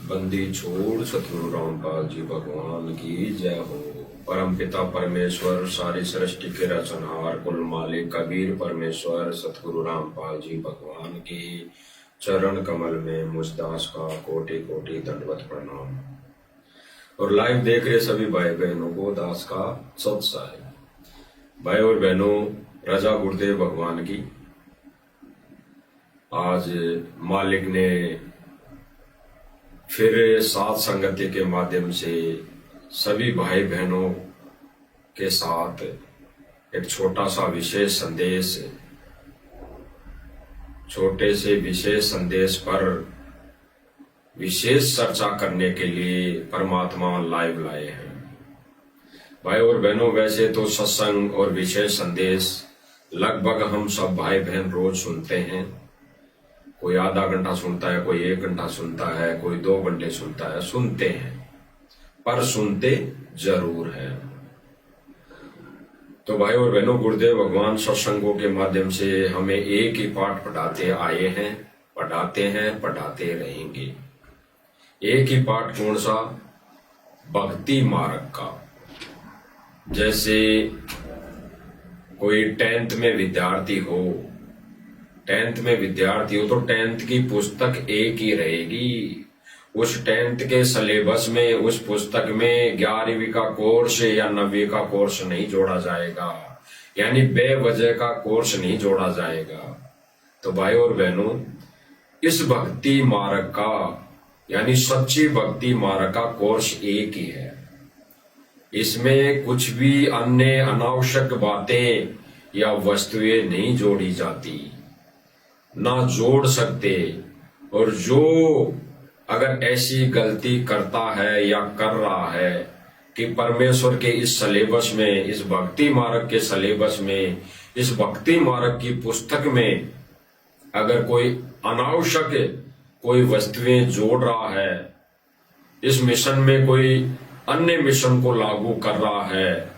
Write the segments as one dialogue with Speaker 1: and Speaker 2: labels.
Speaker 1: बंदी छोड़ सतगुरु रामपाल जी भगवान की जय हो। परम पिता परमेश्वर सारी सृष्टि के रचनहार कुल मालिक कबीर परमेश्वर सतगुरु रामपाल जी भगवान की चरण कमल में मुझदास का कोटि कोटि दंडवत प्रणाम। और लाइव देख रहे सभी भाई बहनों को दास का सत्साई। भाई और बहनों, रजा गुरुदेव भगवान की आज मालिक ने फिर साथ संगति के माध्यम से सभी भाई बहनों के साथ एक छोटा सा विशेष संदेश, छोटे से विशेष संदेश पर विशेष चर्चा करने के लिए परमात्मा लाइव लाए हैं। भाई और बहनों, वैसे तो सत्संग और विशेष संदेश लगभग हम सब भाई बहन रोज सुनते हैं। कोई आधा घंटा सुनता है, कोई 1 घंटा सुनता है, कोई 2 घंटे सुनता है, सुनते हैं, पर सुनते जरूर है। तो भाई और बहनों, गुरुदेव भगवान सत्संगों के माध्यम से हमें एक ही पाठ पढ़ाते आए हैं, पढ़ाते रहेंगे। एक ही पाठ कौन सा? भक्ति मार्ग का। जैसे कोई 10th में विद्यार्थी हो, 10th में विद्यार्थी हो तो 10th की पुस्तक एक ही रहेगी। उस 10th के सिलेबस में, उस पुस्तक में 11वीं का कोर्स या 9वीं का कोर्स नहीं जोड़ा जाएगा, यानी बेवजह का कोर्स नहीं जोड़ा जाएगा। तो भाई और बहनों, इस भक्ति मार्ग का यानी सच्ची भक्ति मार्ग का कोर्स एक ही है। इसमें कुछ भी अन्य अनावश्यक बातें या वस्तुएं नहीं जोड़ी जाती, ना जोड़ सकते। और जो अगर ऐसी गलती करता है या कर रहा है कि परमेश्वर के इस सिलेबस में, इस भक्ति मार्ग के सिलेबस में, इस भक्ति मार्ग की पुस्तक में अगर कोई अनावश्यक कोई वस्तुएं जोड़ रहा है, इस मिशन में कोई अन्य मिशन को लागू कर रहा है,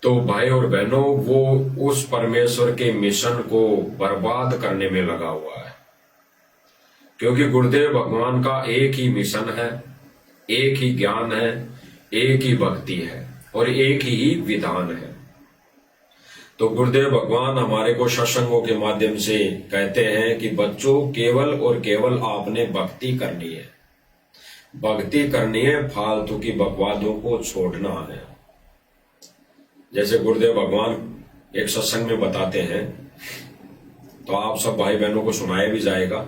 Speaker 1: तो भाई और बहनों, वो उस परमेश्वर के मिशन को बर्बाद करने में लगा हुआ है। क्योंकि गुरुदेव भगवान का एक ही मिशन है, एक ही ज्ञान है, एक ही भक्ति है और एक ही विधान है। तो गुरुदेव भगवान हमारे को सत्संगों के माध्यम से कहते हैं कि बच्चों, केवल और केवल आपने भक्ति करनी है, भक्ति करनी है, फालतू की बकवादों को छोड़ना है। जैसे गुरुदेव भगवान एक सत्संग में बताते हैं, तो आप सब भाई बहनों को सुनाया भी जाएगा।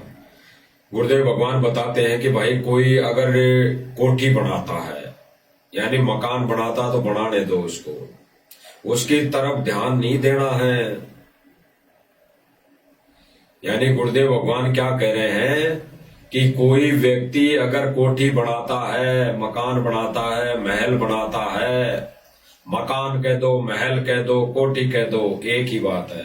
Speaker 1: गुरुदेव भगवान बताते हैं कि भाई कोई अगर कोठी बनाता है, यानी मकान बनाता, तो बनाने दो उसको, उसकी तरफ ध्यान नहीं देना है। यानी गुरुदेव भगवान क्या कह रहे हैं कि कोई व्यक्ति अगर कोठी बनाता है, मकान बनाता है, महल बनाता है, मकान कह दो, महल कह दो, कोठी कह दो, एक ही बात है।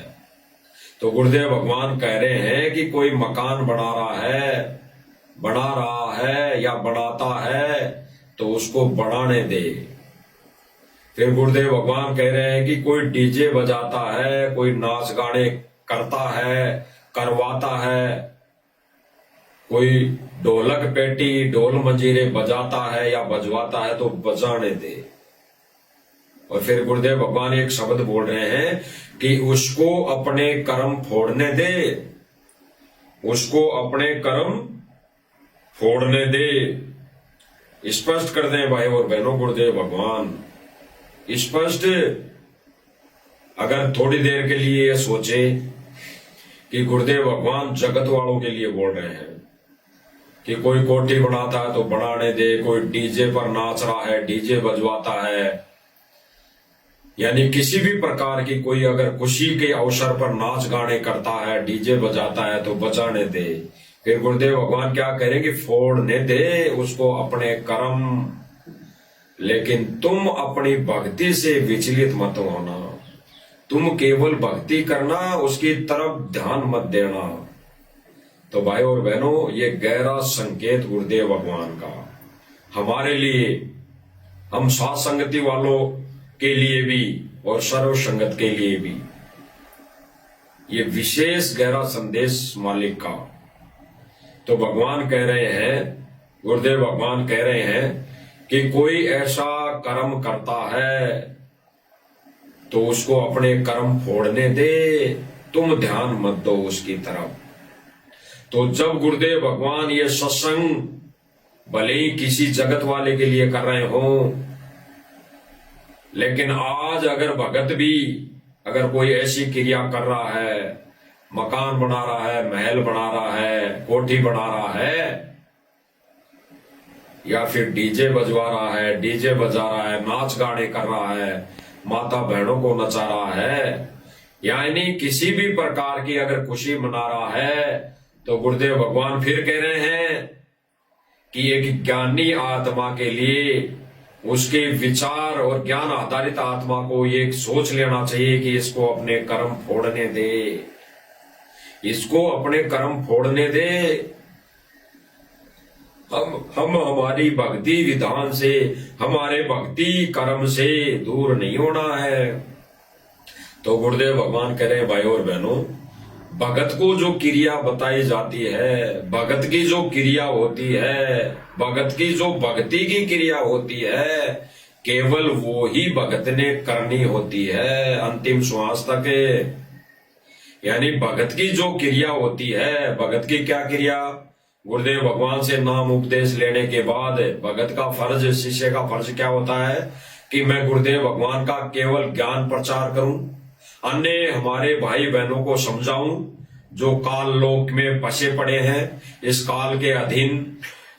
Speaker 1: तो गुरुदेव भगवान कह रहे हैं कि कोई मकान बना रहा है या बनाता है, तो उसको बनाने दे। फिर गुरुदेव भगवान कह रहे हैं कि कोई डीजे बजाता है, कोई नाच गाने करता है, करवाता है, कोई ढोलक पेटी, ढोल मंजीरे बजाता है या बजवाता है, तो बजाने दे। और फिर गुरुदेव भगवान एक शब्द बोल रहे हैं कि उसको अपने कर्म फोड़ने दे, उसको अपने कर्म फोड़ने दे। स्पष्ट कर दें भाई और बहनों, गुरुदेव भगवान स्पष्ट। अगर थोड़ी देर के लिए ये सोचे कि गुरुदेव भगवान जगत वालों के लिए बोल रहे हैं कि कोई कोठी बनाता है तो बनाने दे, कोई डीजे पर नाच रहा है, डीजे बजवाता है, यानी किसी भी प्रकार की कोई अगर खुशी के अवसर पर नाच गाने करता है, डीजे बजाता है, तो बजाने दे। फिर गुरुदेव भगवान क्या करेंगे? फोड़ने दे उसको अपने कर्म। लेकिन तुम अपनी भक्ति से विचलित मत होना, तुम केवल भक्ति करना, उसकी तरफ ध्यान मत देना। तो भाई और बहनों, ये गहरा संकेत गुरुदेव भगवान का हमारे लिए, हम साथ संगति वालों के लिए भी और सर्व संगत के लिए भी, ये विशेष गहरा संदेश मालिक का। तो भगवान कह रहे हैं गुरुदेव भगवान कह रहे हैं कि कोई ऐसा कर्म करता है तो उसको अपने कर्म फोड़ने दे, तुम ध्यान मत दो उसकी तरफ। तो जब गुरुदेव भगवान ये सत्संग भले ही किसी जगत वाले के लिए कर रहे हो, लेकिन आज अगर भगत भी अगर कोई ऐसी क्रिया कर रहा है, मकान बना रहा है, महल बना रहा है, कोठी बना रहा है, या फिर डीजे बजवा रहा है, डीजे बजा रहा है, नाच गाने कर रहा है, माता बहनों को नचा रहा है, यानी किसी भी प्रकार की अगर खुशी मना रहा है, तो गुरुदेव भगवान फिर कह रहे हैं कि एक ज्ञानी आत्मा के लिए उसके विचार और ज्ञान आधारित आत्मा को ये सोच लेना चाहिए कि इसको अपने कर्म फोड़ने दे, इसको अपने कर्म फोड़ने दे। हम हमारी भक्ति विधान से, हमारे भक्ति कर्म से दूर नहीं होना है। तो गुरुदेव भगवान कह रहे हैं भाई और बहनों, भगत को जो क्रिया बताई जाती है, भगत की जो क्रिया होती है, भगत की जो भक्ति की क्रिया होती है, केवल वो ही भगत ने करनी होती है अंतिम श्वास तक। यानी भगत की जो क्रिया होती है, भगत की क्या क्रिया? गुरुदेव भगवान से नाम उपदेश लेने के बाद भगत का फर्ज, शिष्य का फर्ज क्या होता है कि मैं गुरुदेव भगवान का केवल ज्ञान प्रचार करूं, अन्य हमारे भाई बहनों को समझाऊं जो काल लोक में फंसे पड़े हैं, इस काल के अधीन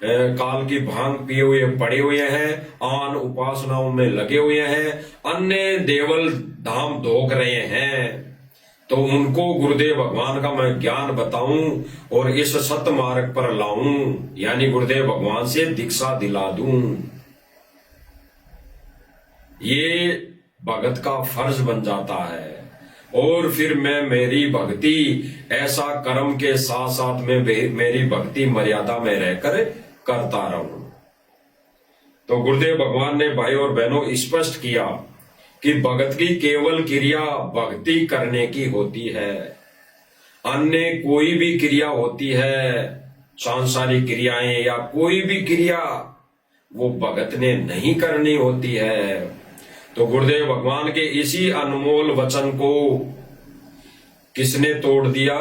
Speaker 1: काल की भांग पिए हुए पड़े हुए हैं, आन उपासनाओं में लगे हुए हैं, अन्य देवल धाम धोक रहे हैं, तो उनको गुरुदेव भगवान का मैं ज्ञान बताऊं और इस सत मार्ग पर लाऊं, यानी गुरुदेव भगवान से दीक्षा दिला दूं। ये भगत का फर्ज बन जाता है। और फिर मैं मेरी भक्ति ऐसा कर्म के साथ साथ में मेरी भक्ति मर्यादा में रहकर करता रहूं। तो गुरुदेव भगवान ने भाई और बहनों स्पष्ट किया कि भगत की केवल क्रिया भक्ति करने की होती है, अन्य कोई भी क्रिया होती है, सांसारिक क्रियाएं या कोई भी क्रिया, वो भगत ने नहीं करनी होती है। तो गुरुदेव भगवान के इसी अनमोल वचन को किसने तोड़ दिया?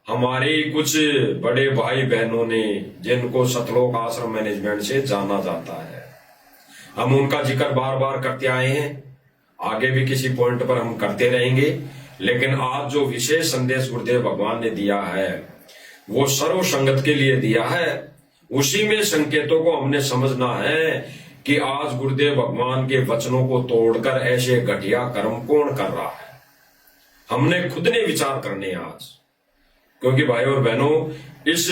Speaker 1: हमारे कुछ बड़े भाई बहनों ने, जिनको सतलोक आश्रम मैनेजमेंट से जाना जाता है। हम उनका जिक्र बार बार करते आए हैं, आगे भी किसी पॉइंट पर हम करते रहेंगे, लेकिन आज जो विशेष संदेश गुरुदेव भगवान ने दिया है वो सर्व संगत के लिए दिया है। उसी में संकेतों को हमने समझना है कि आज गुरुदेव भगवान के वचनों को तोड़कर ऐसे घटिया कर्म कौन कर रहा है। हमने खुद ने विचार करने आज, क्योंकि भाई और बहनों इस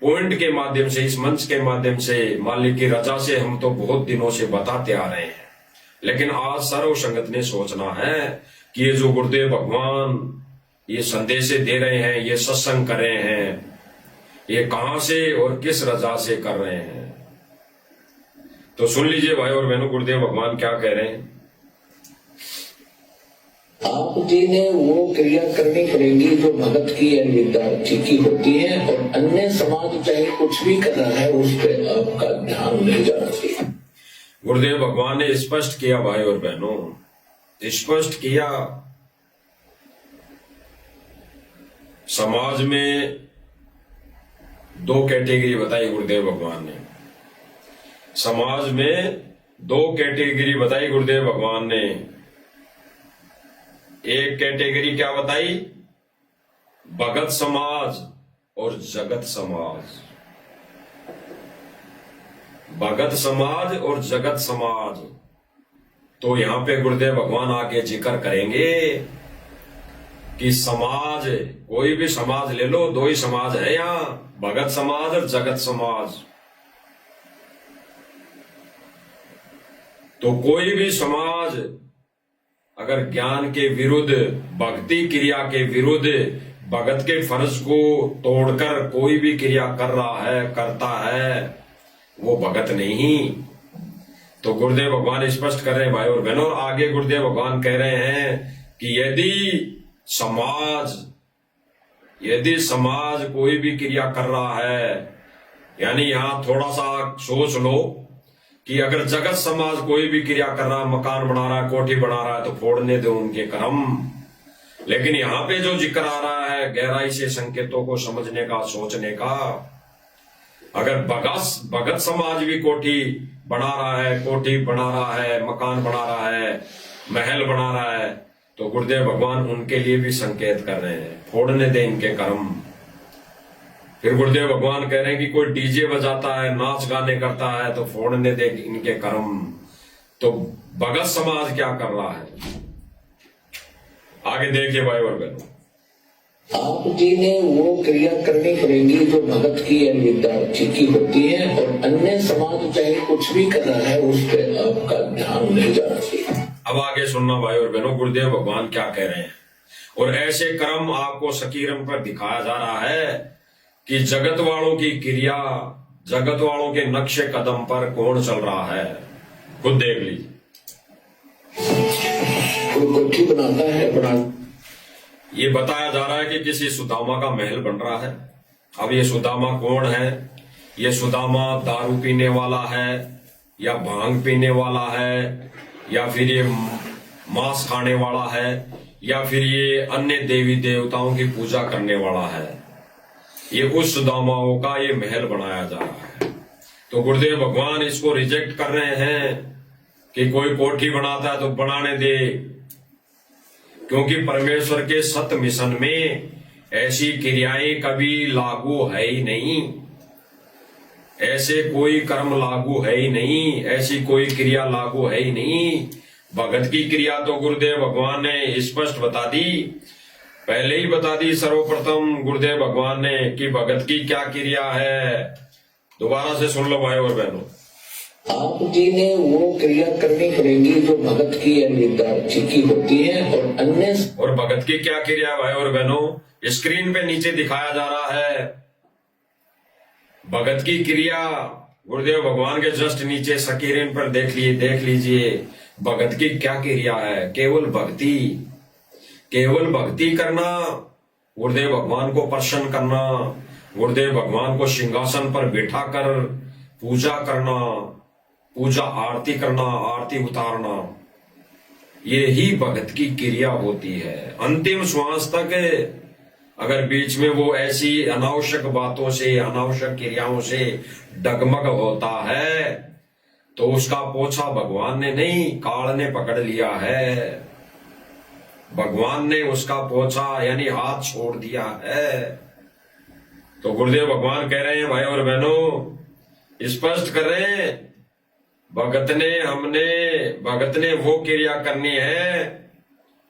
Speaker 1: पॉइंट के माध्यम से, इस मंच के माध्यम से, मालिक की रजा से हम तो बहुत दिनों से बताते आ रहे हैं, लेकिन आज सर्व संगत ने सोचना है कि ये जो गुरुदेव भगवान ये संदेश दे रहे हैं, ये सत्संग कर रहे हैं, ये कहां से और किस रजा से कर रहे हैं। तो सुन लीजिए भाई और बहनों, गुरुदेव भगवान क्या कह रहे हैं।
Speaker 2: आप जी ने वो क्रिया करनी पड़ेगी जो भगत की या विद्यार्थी की होती है, और अन्य समाज चाहे कुछ भी कर रहा है उस पर आपका ध्यान नहीं जाना चाहिए।
Speaker 1: गुरुदेव भगवान ने स्पष्ट किया भाई और बहनों, स्पष्ट किया। समाज में दो कैटेगरी बताई गुरुदेव भगवान ने। समाज में दो कैटेगरी बताई गुरुदेव भगवान ने। एक कैटेगरी क्या बताई? भगत समाज और जगत समाज। भगत समाज और जगत समाज। तो यहां पे गुरुदेव भगवान आगे जिक्र करेंगे कि समाज, कोई भी समाज ले लो, दो ही समाज है यहां, भगत समाज और जगत समाज। तो कोई भी समाज अगर ज्ञान के विरुद्ध, भक्ति क्रिया के विरुद्ध, भगत के फर्ज को तोड़कर कोई भी क्रिया कर रहा है, करता है, वो भगत नहीं। तो गुरुदेव भगवान स्पष्ट कर रहे हैं भाई और बहनों, और आगे गुरुदेव भगवान कह रहे हैं कि यदि समाज कोई भी क्रिया कर रहा है यानी यहां थोड़ा सा सोच लो कि अगर जगत समाज कोई भी क्रिया कर रहा है, मकान बना रहा है, कोठी बना रहा है, तो फोड़ने दो उनके कर्म। लेकिन यहाँ पे जो जिक्र आ रहा है गहराई से संकेतों को समझने का, सोचने का, अगर भगत समाज भी कोठी बना रहा है, कोठी बना रहा है, मकान बना रहा है, महल बना रहा है, तो गुरुदेव भगवान उनके लिए भी संकेत कर रहे हैं, फोड़ने दे इनके कर्म। फिर गुरुदेव भगवान कह रहे हैं कि कोई डीजे बजाता है, नाच गाने करता है, तो फोड़ने दे इनके कर्म। तो भगत समाज क्या कर रहा है, आगे देखिए भाई और बहनों।
Speaker 2: आप जी ने वो क्रिया करनी पड़ेगी जो भगत की या विद्यार्थी की होती है, और अन्य समाज चाहे कुछ भी कर रहा है उस पर आपका ध्यान नहीं जाना चाहिए।
Speaker 1: अब आगे सुनना भाई और बहनों, गुरुदेव भगवान क्या कह रहे हैं। और ऐसे कर्म आपको सकीरन पर दिखाया जा रहा है कि जगत वालों की क्रिया, जगत वालों के नक्शे कदम पर कौन चल रहा है, खुद देख लीजिए।
Speaker 2: कोई कोठी बनाता है,
Speaker 1: ये बताया जा रहा है कि किसी सुदामा का महल बन रहा है। अब ये सुदामा कौन है? ये सुदामा दारू पीने वाला है, या भांग पीने वाला है, या फिर ये मांस खाने वाला है, या फिर ये अन्य देवी देवताओं की पूजा करने वाला है। ये उस सुदामाओं का ये महल बनाया जा रहा है। तो गुरुदेव भगवान इसको रिजेक्ट कर रहे हैं कि कोई कोठी बनाता है तो बनाने दे, क्योंकि परमेश्वर के सत्य मिशन में ऐसी क्रियाएं कभी लागू है ही नहीं, ऐसे कोई कर्म लागू है ही नहीं, ऐसी कोई क्रिया लागू है ही नहीं। भगत की क्रिया तो गुरुदेव भगवान ने स्पष्ट बता दी, पहले ही बता दी सर्वप्रथम गुरुदेव भगवान ने कि भगत की क्या क्रिया है। दोबारा से सुन लो भाई और बहनों।
Speaker 2: आप जी ने वो क्रिया करनी पड़ेगी जो भगत की या विद्यार्थी की होती है, और
Speaker 1: भगत की क्या क्रिया भाई और बहनों, स्क्रीन पे नीचे दिखाया जा रहा है। भगत की क्रिया गुरुदेव भगवान के जस्ट नीचे सकीरेन पर देख लीजिए भगत की क्या क्रिया है। केवल भक्ति करना, गुरुदेव भगवान को प्रसन्न करना, गुरुदेव भगवान को सिंहासन पर बिठाकर पूजा करना, पूजा आरती करना, आरती उतारना, ये ही भगत की क्रिया होती है। अंतिम श्वास तक अगर बीच में वो ऐसी अनावश्यक बातों से, अनावश्यक क्रियाओं से डगमग होता है तो उसका पोछा भगवान ने नहीं, काल ने पकड़ लिया है। भगवान ने उसका पोछा यानी हाथ छोड़ दिया है। तो गुरुदेव भगवान कह रहे हैं भाई और बहनों, स्पष्ट कर रहे हैं, भगत ने वो क्रिया करनी है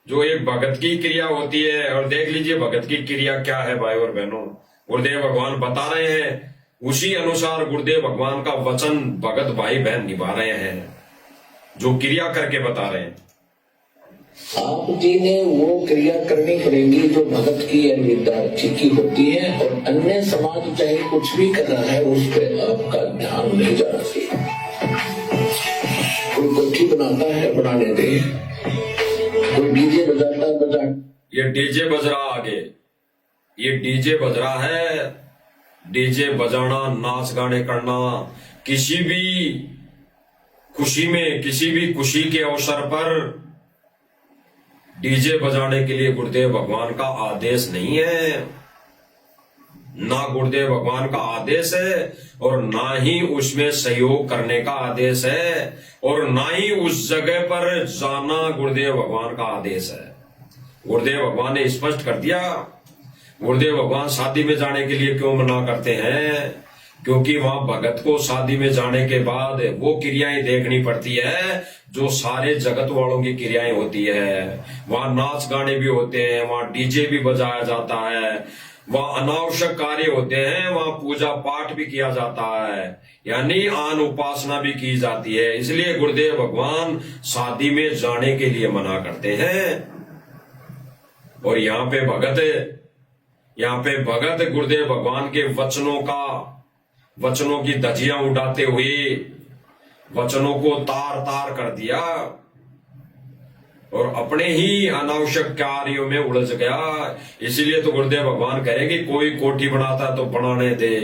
Speaker 1: जो एक भगत की क्रिया होती है। और देख लीजिए भगत की क्रिया क्या है भाई और बहनों, गुरुदेव भगवान बता रहे हैं, उसी अनुसार गुरुदेव भगवान का वचन भगत भाई बहन निभा रहे हैं, जो क्रिया करके बता रहे हैं।
Speaker 2: आप जी ने वो क्रिया करनी पड़ेगी जो भगत की या विद्यार्थी की होती है, और अन्य समाज चाहे कुछ भी कर रहा है उस पर आपका ध्यान नहीं जाना चाहिए। कोई कोठी बनाता है, बनाने दे। कोई डीजे बजाता है, बजा।
Speaker 1: ये डीजे बज रहा, आगे ये डीजे बज रहा है। डीजे बजाना, नाच गाने करना, किसी भी खुशी में, किसी भी खुशी के अवसर पर डीजे बजाने के लिए गुरुदेव भगवान का आदेश नहीं है। ना गुरुदेव भगवान का आदेश है, और ना ही उसमें सहयोग करने का आदेश है, और ना ही उस जगह पर जाना गुरुदेव भगवान का आदेश है। गुरुदेव भगवान ने स्पष्ट कर दिया। गुरुदेव भगवान शादी में जाने के लिए क्यों मना करते हैं? क्योंकि वहां भगत को शादी में जाने के बाद वो क्रियाएं देखनी पड़ती है जो सारे जगत वालों की क्रियाएं होती है। वहां नाच गाने भी होते हैं, वहां डीजे भी बजाया जाता है, वहां अनावश्यक कार्य होते हैं, वहां पूजा पाठ भी किया जाता है, यानी आन उपासना भी की जाती है। इसलिए गुरुदेव भगवान शादी में जाने के लिए मना करते हैं। और यहाँ पे भगत गुरुदेव भगवान के वचनों की धज्जियां उड़ाते हुए वचनों को तार तार कर दिया। और अपने ही अनावश्यक कार्यों में उलझ गया। इसीलिए तो गुरुदेव भगवान कह रहे हैं कि कोई कोठी बनाता है तो बनाने दे,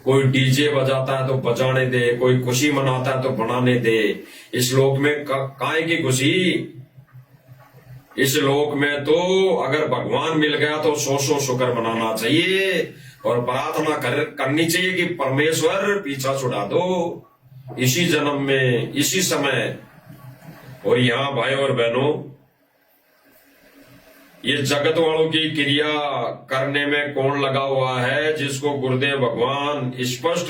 Speaker 1: कोई डीजे बजाता है तो बजाने दे, कोई खुशी मनाता है तो बनाने दे। इस लोक में काहे की खुशी? इस लोक में तो अगर भगवान मिल गया तो सौ शुक्र मनाना चाहिए और प्रार्थना करनी चाहिए कि परमेश्वर पीछा छुड़ा दो इसी जन्म में, इसी समय। और यहाँ भाई और बहनों, ये जगत वालों की क्रिया करने में कौन लगा हुआ है? जिसको गुरुदेव भगवान स्पष्ट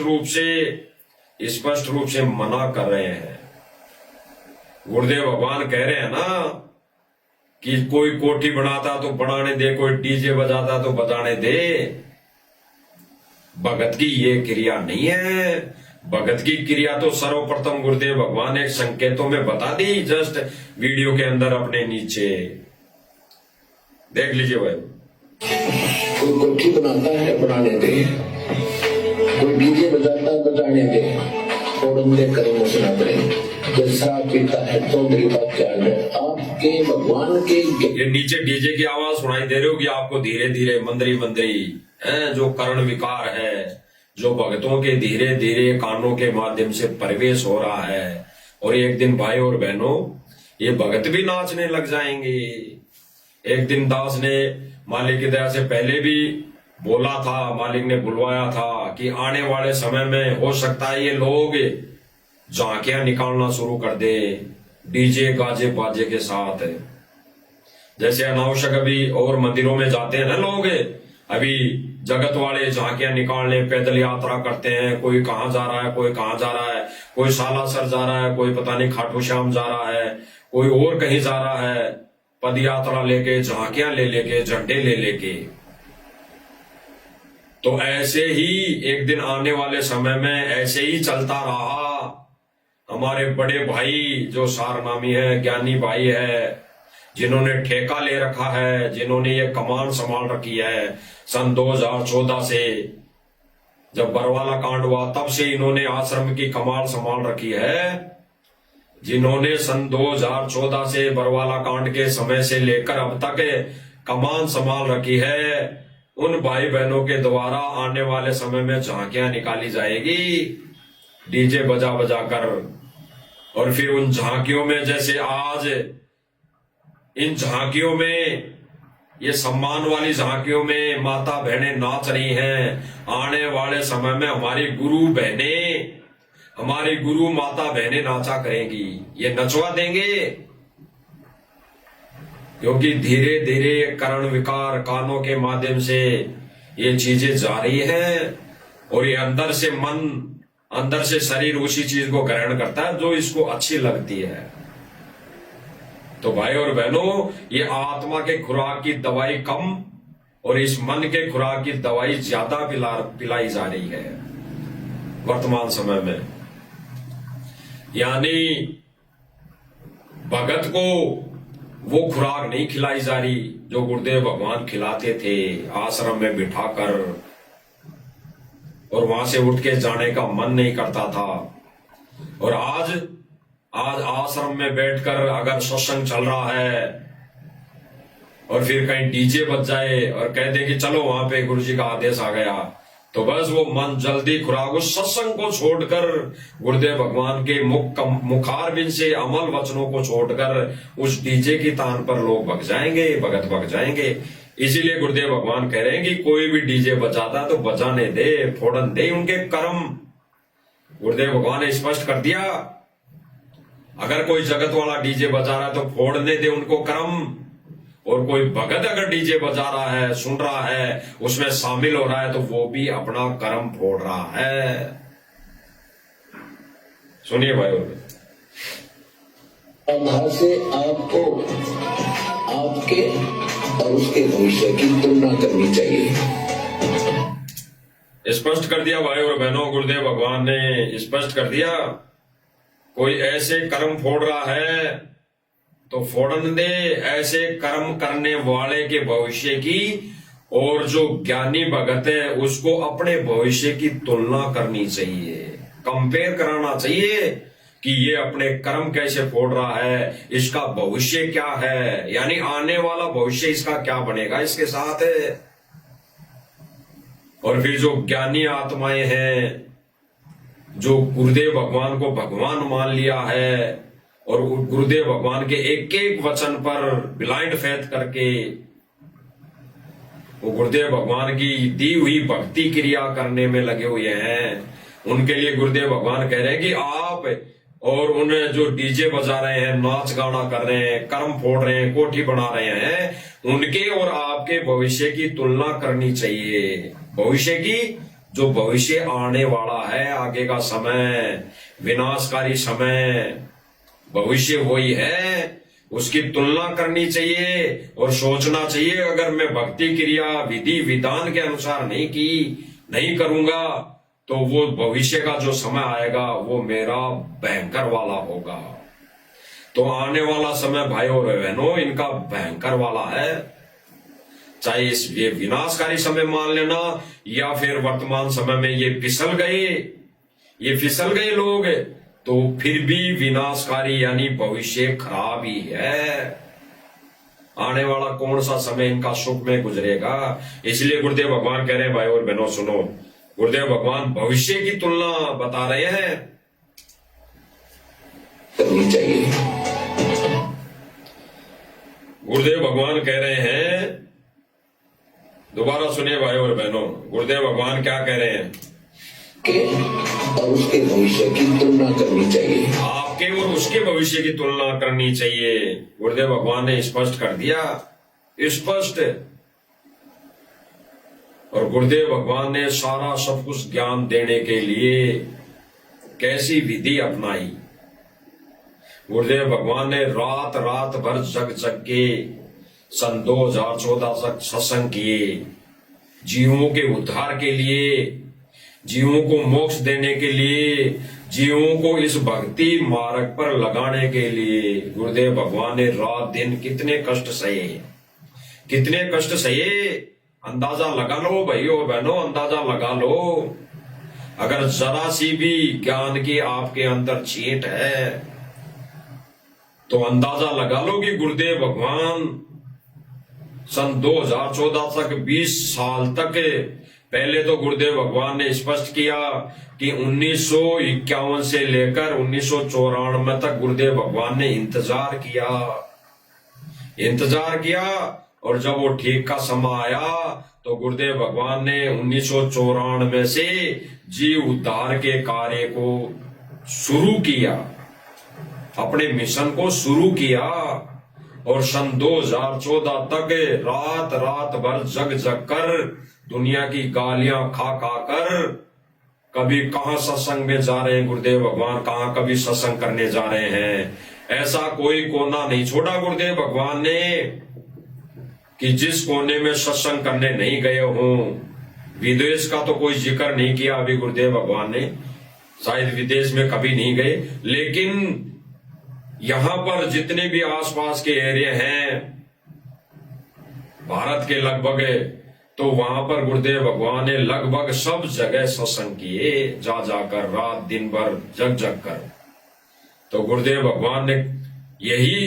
Speaker 1: रूप से मना कर रहे हैं। गुरुदेव भगवान कह रहे हैं ना कि कोई कोठी बनाता तो बनाने दे, कोई डीजे बजाता तो बजाने दे। भगत की ये क्रिया नहीं है। भगत की क्रिया तो सर्वप्रथम गुरुदेव भगवान एक संकेतों में बता दी, जस्ट वीडियो के अंदर अपने नीचे देख लीजिए भाई।
Speaker 2: कोई कोठी बनाता है बनाने दे, कोई डीजे बजाता है बजाने दे, फोड़न दे कर्म सुना पड़े। कोई शराब पीता है तो मेरी बात क्या है, आपके भगवान के
Speaker 1: ये नीचे डीजे की आवाज सुनाई दे रही होगी आपको, धीरे धीरे मंदरी है, जो कर्ण विकार है, जो भक्तों के धीरे धीरे कानों के माध्यम से प्रवेश हो रहा है। और एक दिन भाई और बहनों, ये भगत भी नाचने लग जाएंगे। एक दिन दास ने मालिक की दया से पहले भी बोला था, मालिक ने बुलवाया था कि आने वाले समय में हो सकता है ये लोग झांकियां निकालना शुरू कर दे डीजे गाजे बाजे के साथ। जैसे अनावश्यक अभी और मंदिरों में जाते हैं ना लोग, अभी जगत वाले झांकियां निकालने पैदल यात्रा करते हैं। कोई कहां जा रहा है, कोई कहां जा रहा है, कोई सालासर जा रहा है, कोई पता नहीं खाटू श्याम जा रहा है, कोई और कहीं जा रहा है, पद यात्रा लेके, झांकियां ले लेके, झंडे ले लेके। तो ऐसे ही एक दिन आने वाले समय में ऐसे ही चलता रहा। हमारे बड़े भाई जो सारनामी है, ज्ञानी भाई है, जिन्होंने ठेका ले रखा है, जिन्होंने ये कमान संभाल रखी है सन 2014 से, जब बरवाला कांड हुआ तब से इन्होंने आश्रम की कमान संभाल रखी है। जिन्होंने सन 2014 से बरवाला कांड के समय से लेकर अब तक कमान संभाल रखी है, उन भाई बहनों के द्वारा आने वाले समय में झांकियां निकाली जाएगी डीजे बजा बजा कर। और फिर उन झांकियों में, जैसे आज इन झांकियों में, ये सम्मान वाली झांकियों में माता बहनें नाच रही हैं, आने वाले समय में हमारी गुरु बहनें, हमारी गुरु माता बहनें नाचा करेंगी, ये नचवा देंगे। क्योंकि धीरे धीरे कर्ण विकार कानों के माध्यम से ये चीजें जा रही हैं और ये अंदर से मन, अंदर से शरीर उसी चीज को ग्रहण करता है जो इसको अच्छी लगती है। तो भाई और बहनों, ये आत्मा के खुराक की दवाई कम और इस मन के खुराक की दवाई ज्यादा पिलाई जा रही है वर्तमान समय में। यानी भगत को वो खुराक नहीं खिलाई जा रही जो गुरुदेव भगवान खिलाते थे आश्रम में बिठाकर, और वहां से उठ के जाने का मन नहीं करता था। और आज आश्रम में बैठकर अगर सत्संग चल रहा है और फिर कहीं डीजे बज जाए और कह दे कि चलो वहां पे गुरुजी का आदेश आ गया, तो बस वो मन जल्दी खुराक, उस सत्संग को छोड़कर, गुरुदेव भगवान के मुखारबिंद से अमल वचनों को छोड़कर उस डीजे की तान पर लोग भग जाएंगे, भगत भग जाएंगे। इसीलिए गुरुदेव भगवान कह रहे हैं कि कोई भी डीजे बजाता तो बजाने दे, फोड़न दे उनके कर्म। गुरुदेव भगवान ने स्पष्ट कर दिया, अगर कोई जगत वाला डीजे बजा रहा है तो फोड़ने दे उनको कर्म, और कोई भगत अगर डीजे बजा रहा है, सुन रहा है, उसमें शामिल हो रहा है, तो वो भी अपना कर्म फोड़ रहा है। सुनिए भाई,
Speaker 2: आधार से आपको आपके और उसके भविष्य की तुलना करनी चाहिए।
Speaker 1: स्पष्ट कर दिया भाई और बहनों, गुरुदेव भगवान ने स्पष्ट कर दिया, कोई ऐसे कर्म फोड़ रहा है तो फोड़न दे ऐसे कर्म करने वाले के भविष्य की, और जो ज्ञानी भगत है उसको अपने भविष्य की तुलना करनी चाहिए, कंपेयर कराना चाहिए कि ये अपने कर्म कैसे फोड़ रहा है, इसका भविष्य क्या है, यानी आने वाला भविष्य इसका क्या बनेगा इसके साथ। और फिर जो ज्ञानी आत्माएं हैं, जो गुरुदेव भगवान को भगवान मान लिया है और गुरुदेव भगवान के एक एक वचन पर ब्लाइंड फेथ करके वो गुरुदेव भगवान की दी हुई भक्ति क्रिया करने में लगे हुए हैं, उनके लिए गुरुदेव भगवान कह रहे हैं कि आप और उन्हें जो डीजे बजा रहे हैं, नाच गाना कर रहे हैं, कर्म फोड़ रहे हैं, कोठी बना रहे हैं, उनके और आपके भविष्य की तुलना करनी चाहिए। भविष्य की, जो भविष्य आने वाला है, आगे का समय, विनाशकारी समय, भविष्य वही है, उसकी तुलना करनी चाहिए और सोचना चाहिए अगर मैं भक्ति क्रिया विधि विधान के अनुसार नहीं करूंगा तो वो भविष्य का जो समय आएगा वो मेरा भयंकर वाला होगा। तो आने वाला समय भाई और बहनों इनका भयंकर वाला है, चाहे इस ये विनाशकारी समय मान लेना या फिर वर्तमान समय में ये फिसल गए लोग, तो फिर भी विनाशकारी यानी भविष्य खराब ही है। आने वाला कौन सा समय इनका सुख में गुजरेगा। इसलिए गुरुदेव भगवान कह रहे हैं भाई और बहनों सुनो, गुरुदेव भगवान भविष्य की तुलना बता रहे हैं
Speaker 2: करनी चाहिए।
Speaker 1: गुरुदेव भगवान कह रहे हैं, दोबारा सुनिए भाई और बहनों, गुरुदेव भगवान क्या कह रहे हैं
Speaker 2: के और उसके भविष्य की तुलना करनी चाहिए।
Speaker 1: आपके और उसके भविष्य की तुलना करनी चाहिए। गुरुदेव भगवान ने स्पष्ट कर दिया, स्पष्ट। और गुरुदेव भगवान ने सारा सब कुछ ज्ञान देने के लिए कैसी विधि अपनाई। गुरुदेव भगवान ने रात रात भर जग के सन 2014 तक सत्संग किए, जीवों के उद्धार के लिए, जीवों को मोक्ष देने के लिए, जीवों को इस भक्ति मार्ग पर लगाने के लिए गुरुदेव भगवान ने रात दिन कितने कष्ट सहे, अंदाजा लगा लो भाई और बहनों, अंदाजा लगा लो। अगर जरा सी भी ज्ञान की आपके अंदर छींट है तो अंदाजा लगा लो कि गुरुदेव भगवान सन 2014 तक 20 साल तक, पहले तो गुरुदेव भगवान ने स्पष्ट किया कि 1951 से लेकर 1994 तक गुरुदेव भगवान ने इंतजार किया और जब वो ठीक का समय आया तो गुरुदेव भगवान ने 1994 से जीव उद्धार के कार्य को शुरू किया, अपने मिशन को शुरू किया और सन 2014 तक रात रात भर जग कर दुनिया की गालियां खा कर, कभी कहां सत्संग में जा रहे हैं गुरुदेव भगवान, कहां कभी सत्संग करने जा रहे हैं, ऐसा कोई कोना नहीं छोड़ा गुरुदेव भगवान ने कि जिस कोने में सत्संग करने नहीं गए हों। विदेश का तो कोई जिक्र नहीं किया अभी गुरुदेव भगवान ने, शायद विदेश में कभी नहीं गए, लेकिन यहां पर जितने भी आसपास के एरिया हैं भारत के लगभग, तो वहां पर गुरुदेव भगवान ने लगभग सब जगह सत्संग किए, जाकर रात दिन भर जग कर। तो गुरुदेव भगवान ने यही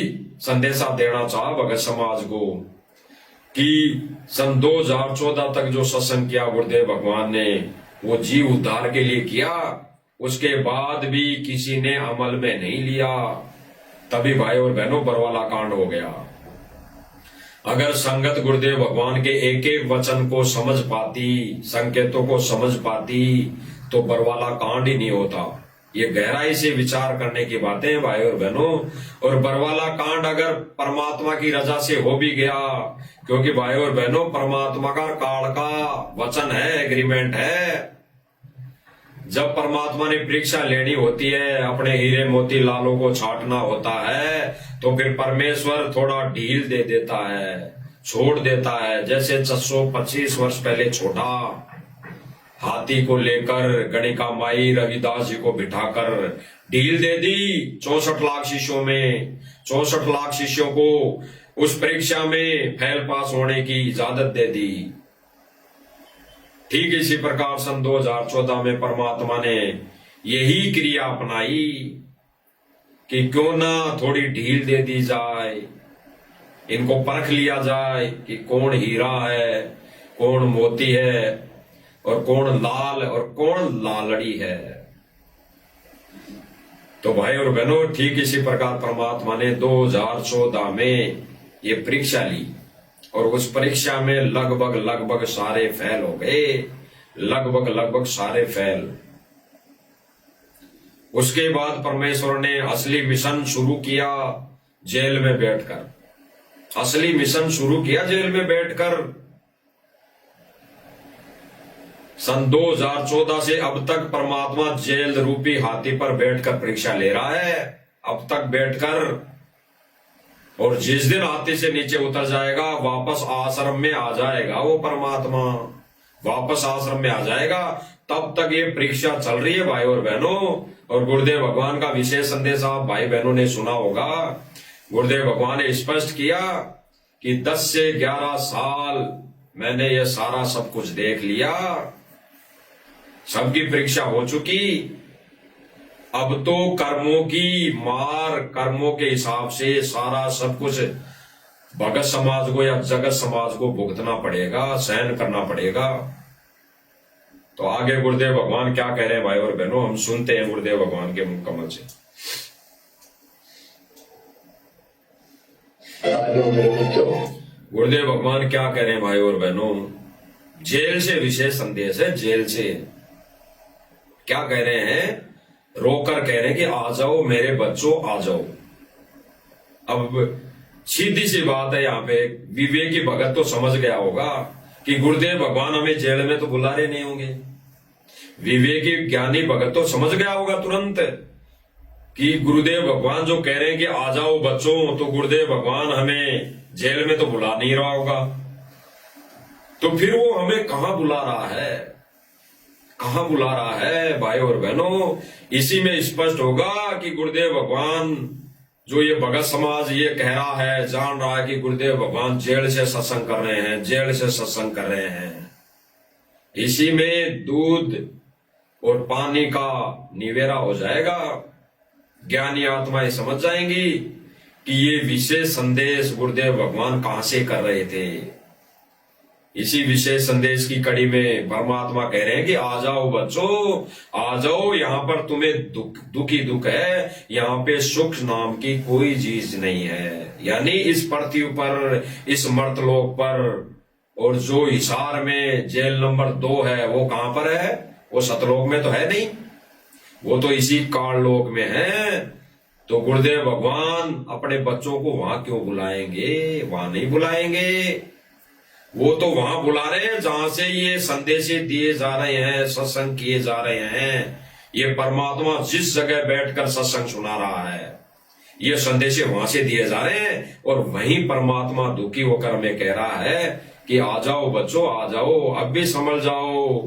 Speaker 1: संदेशा देना चाहा भगत समाज को कि सन 2014 तक जो सत्संग किया गुरुदेव भगवान ने वो जीव उद्धार के लिए किया, उसके बाद भी किसी ने अमल में नहीं लिया, तभी भाई और बहनों बरवाला कांड हो गया। अगर संगत गुरुदेव भगवान के एक एक वचन को समझ पाती, संकेतों को समझ पाती, तो बरवाला कांड ही नहीं होता। ये गहराई से विचार करने की बातें हैं भाई और बहनों। और बरवाला कांड अगर परमात्मा की रजा से हो भी गया, क्योंकि भाई और बहनों परमात्मा का काल का वचन है, एग्रीमेंट है। जब परमात्मा ने परीक्षा लेनी होती है, अपने हीरे मोती लालों को छांटना होता है, तो फिर परमेश्वर थोड़ा ढील दे देता है, छोड़ देता है। जैसे 625 वर्ष पहले छोटा हाथी को लेकर गणिका माई रविदास जी को बिठाकर ढील दे दी 64 लाख शिष्यों में, 64 लाख शिष्यों को उस परीक्षा में फेल पास होने की इजाजत दे दी। ठीक इसी प्रकार सन 2014 में परमात्मा ने यही क्रिया अपनाई कि क्यों ना थोड़ी ढील दे दी जाए, इनको परख लिया जाए कि कौन हीरा है, कौन मोती है, और कौन लाल और कौन लालड़ी है। तो भाई और बहनों, ठीक इसी प्रकार परमात्मा ने 2014 में ये परीक्षा ली, और उस परीक्षा में लगभग सारे फेल हो गए, लगभग सारे फेल। उसके बाद परमेश्वर ने असली मिशन शुरू किया जेल में बैठकर, असली मिशन शुरू किया जेल में बैठकर। सन 2014 से अब तक परमात्मा जेल रूपी हाथी पर बैठकर परीक्षा ले रहा है, अब तक बैठकर। और जिस दिन हाथी से नीचे उतर जाएगा, वापस आश्रम में आ जाएगा, वो परमात्मा वापस आश्रम में आ जाएगा, तब तक ये परीक्षा चल रही है भाई और बहनों। और गुरुदेव भगवान का विशेष संदेश आप भाई बहनों ने सुना होगा। गुरुदेव भगवान ने स्पष्ट किया कि 10 से 11 साल मैंने ये सारा सब कुछ देख लिया, सबकी परीक्षा हो चुकी। अब तो कर्मों की मार, कर्मों के हिसाब से सारा सब कुछ भगत समाज को या जगत समाज को भुगतना पड़ेगा, सहन करना पड़ेगा। तो आगे गुरुदेव भगवान क्या कह रहे हैं भाई और बहनों, हम सुनते हैं गुरुदेव भगवान के मुख कमल से। गुरुदेव भगवान क्या कह रहे हैं भाई और बहनों, जेल से विशेष संदेश है। जेल से क्या कह रहे हैं, रोकर कह रहे हैं कि आ जाओ मेरे बच्चों, आ जाओ। अब सीधी सी बात है, यहाँ पे विवेकी भगत तो समझ गया होगा कि गुरुदेव भगवान हमें जेल में तो बुला रहे नहीं होंगे। विवेकी ज्ञानी भगत तो समझ गया होगा तुरंत कि गुरुदेव भगवान जो कह रहे हैं कि आ जाओ बच्चों, तो गुरुदेव भगवान हमें जेल में तो बुला नहीं रहा होगा। तो फिर वो हमें कहां बुला रहा है, कहां बुला रहा है भाई और बहनों। इसी में स्पष्ट होगा कि गुरुदेव भगवान जो ये भगत समाज ये कह रहा है, जान रहा है कि गुरुदेव भगवान जेल से सत्संग कर रहे हैं, जेल से सत्संग कर रहे हैं। इसी में दूध और पानी का निवेरा हो जाएगा। ज्ञानी आत्माएं समझ जाएंगी कि ये विशेष संदेश गुरुदेव भगवान कहां से कर रहे थे। इसी विशेष संदेश की कड़ी में परमात्मा कह रहे हैं कि आ जाओ बच्चों, आ जाओ, यहाँ पर तुम्हें दुख ही दुख है, यहाँ पे सुख नाम की कोई चीज नहीं है। यानी इस पृथ्वी पर, इस मर्तलोक पर, और जो हिसार में जेल नंबर 2 है वो कहां पर है, वो सतलोक में तो है नहीं, वो तो इसी काल लोक में है। तो गुरुदेव भगवान अपने बच्चों को वहां क्यों बुलाएंगे, वहां नहीं बुलाएंगे। वो तो वहां बुला रहे हैं जहां से ये संदेश दिए जा रहे हैं, सत्संग किए जा रहे हैं। ये परमात्मा जिस जगह बैठकर सत्संग सुना रहा है, ये संदेश वहां से दिए जा रहे हैं। और वहीं परमात्मा दुखी होकर हमें कह रहा है कि आ जाओ बच्चों, आ जाओ, अब भी संभल जाओ,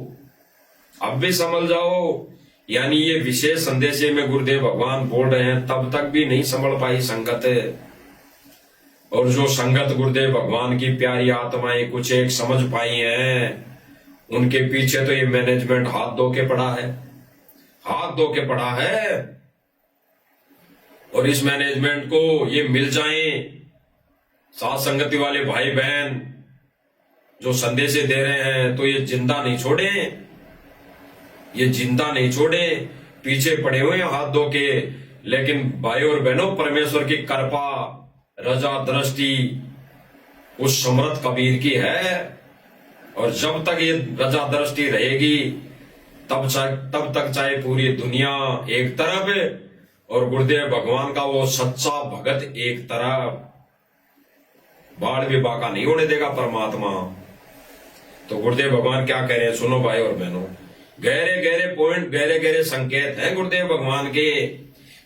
Speaker 1: अब भी संभल जाओ। यानी ये विशेष संदेश में गुरुदेव भगवान बोल रहे हैं, तब तक भी नहीं संभल पाई संगत। और जो संगत गुरुदेव भगवान की प्यारी आत्माएं कुछ एक समझ पाई हैं, उनके पीछे तो ये मैनेजमेंट हाथ धो के पड़ा है, हाथ धो के पड़ा है। और इस मैनेजमेंट को ये मिल जाए साथ संगति वाले भाई बहन जो संदेश दे रहे हैं, तो ये जिंदा नहीं छोड़े, ये जिंदा नहीं छोड़े, पीछे पड़े हुए हैं हाथ धो के। लेकिन भाई और बहनों, परमेश्वर की कृपा, रजा दृष्टि उस समर्थ कबीर की है। और जब तक ये रजा दृष्टि रहेगी, तब तक चाहे पूरी दुनिया एक तरफ और गुरुदेव भगवान का वो सच्चा भगत एक तरफ, बाढ़ भी बाका नहीं होने देगा परमात्मा। तो गुरुदेव भगवान क्या कह रहे हैं, सुनो भाई और बहनों। गहरे गहरे पॉइंट, गहरे गहरे संकेत हैं गुरुदेव भगवान के।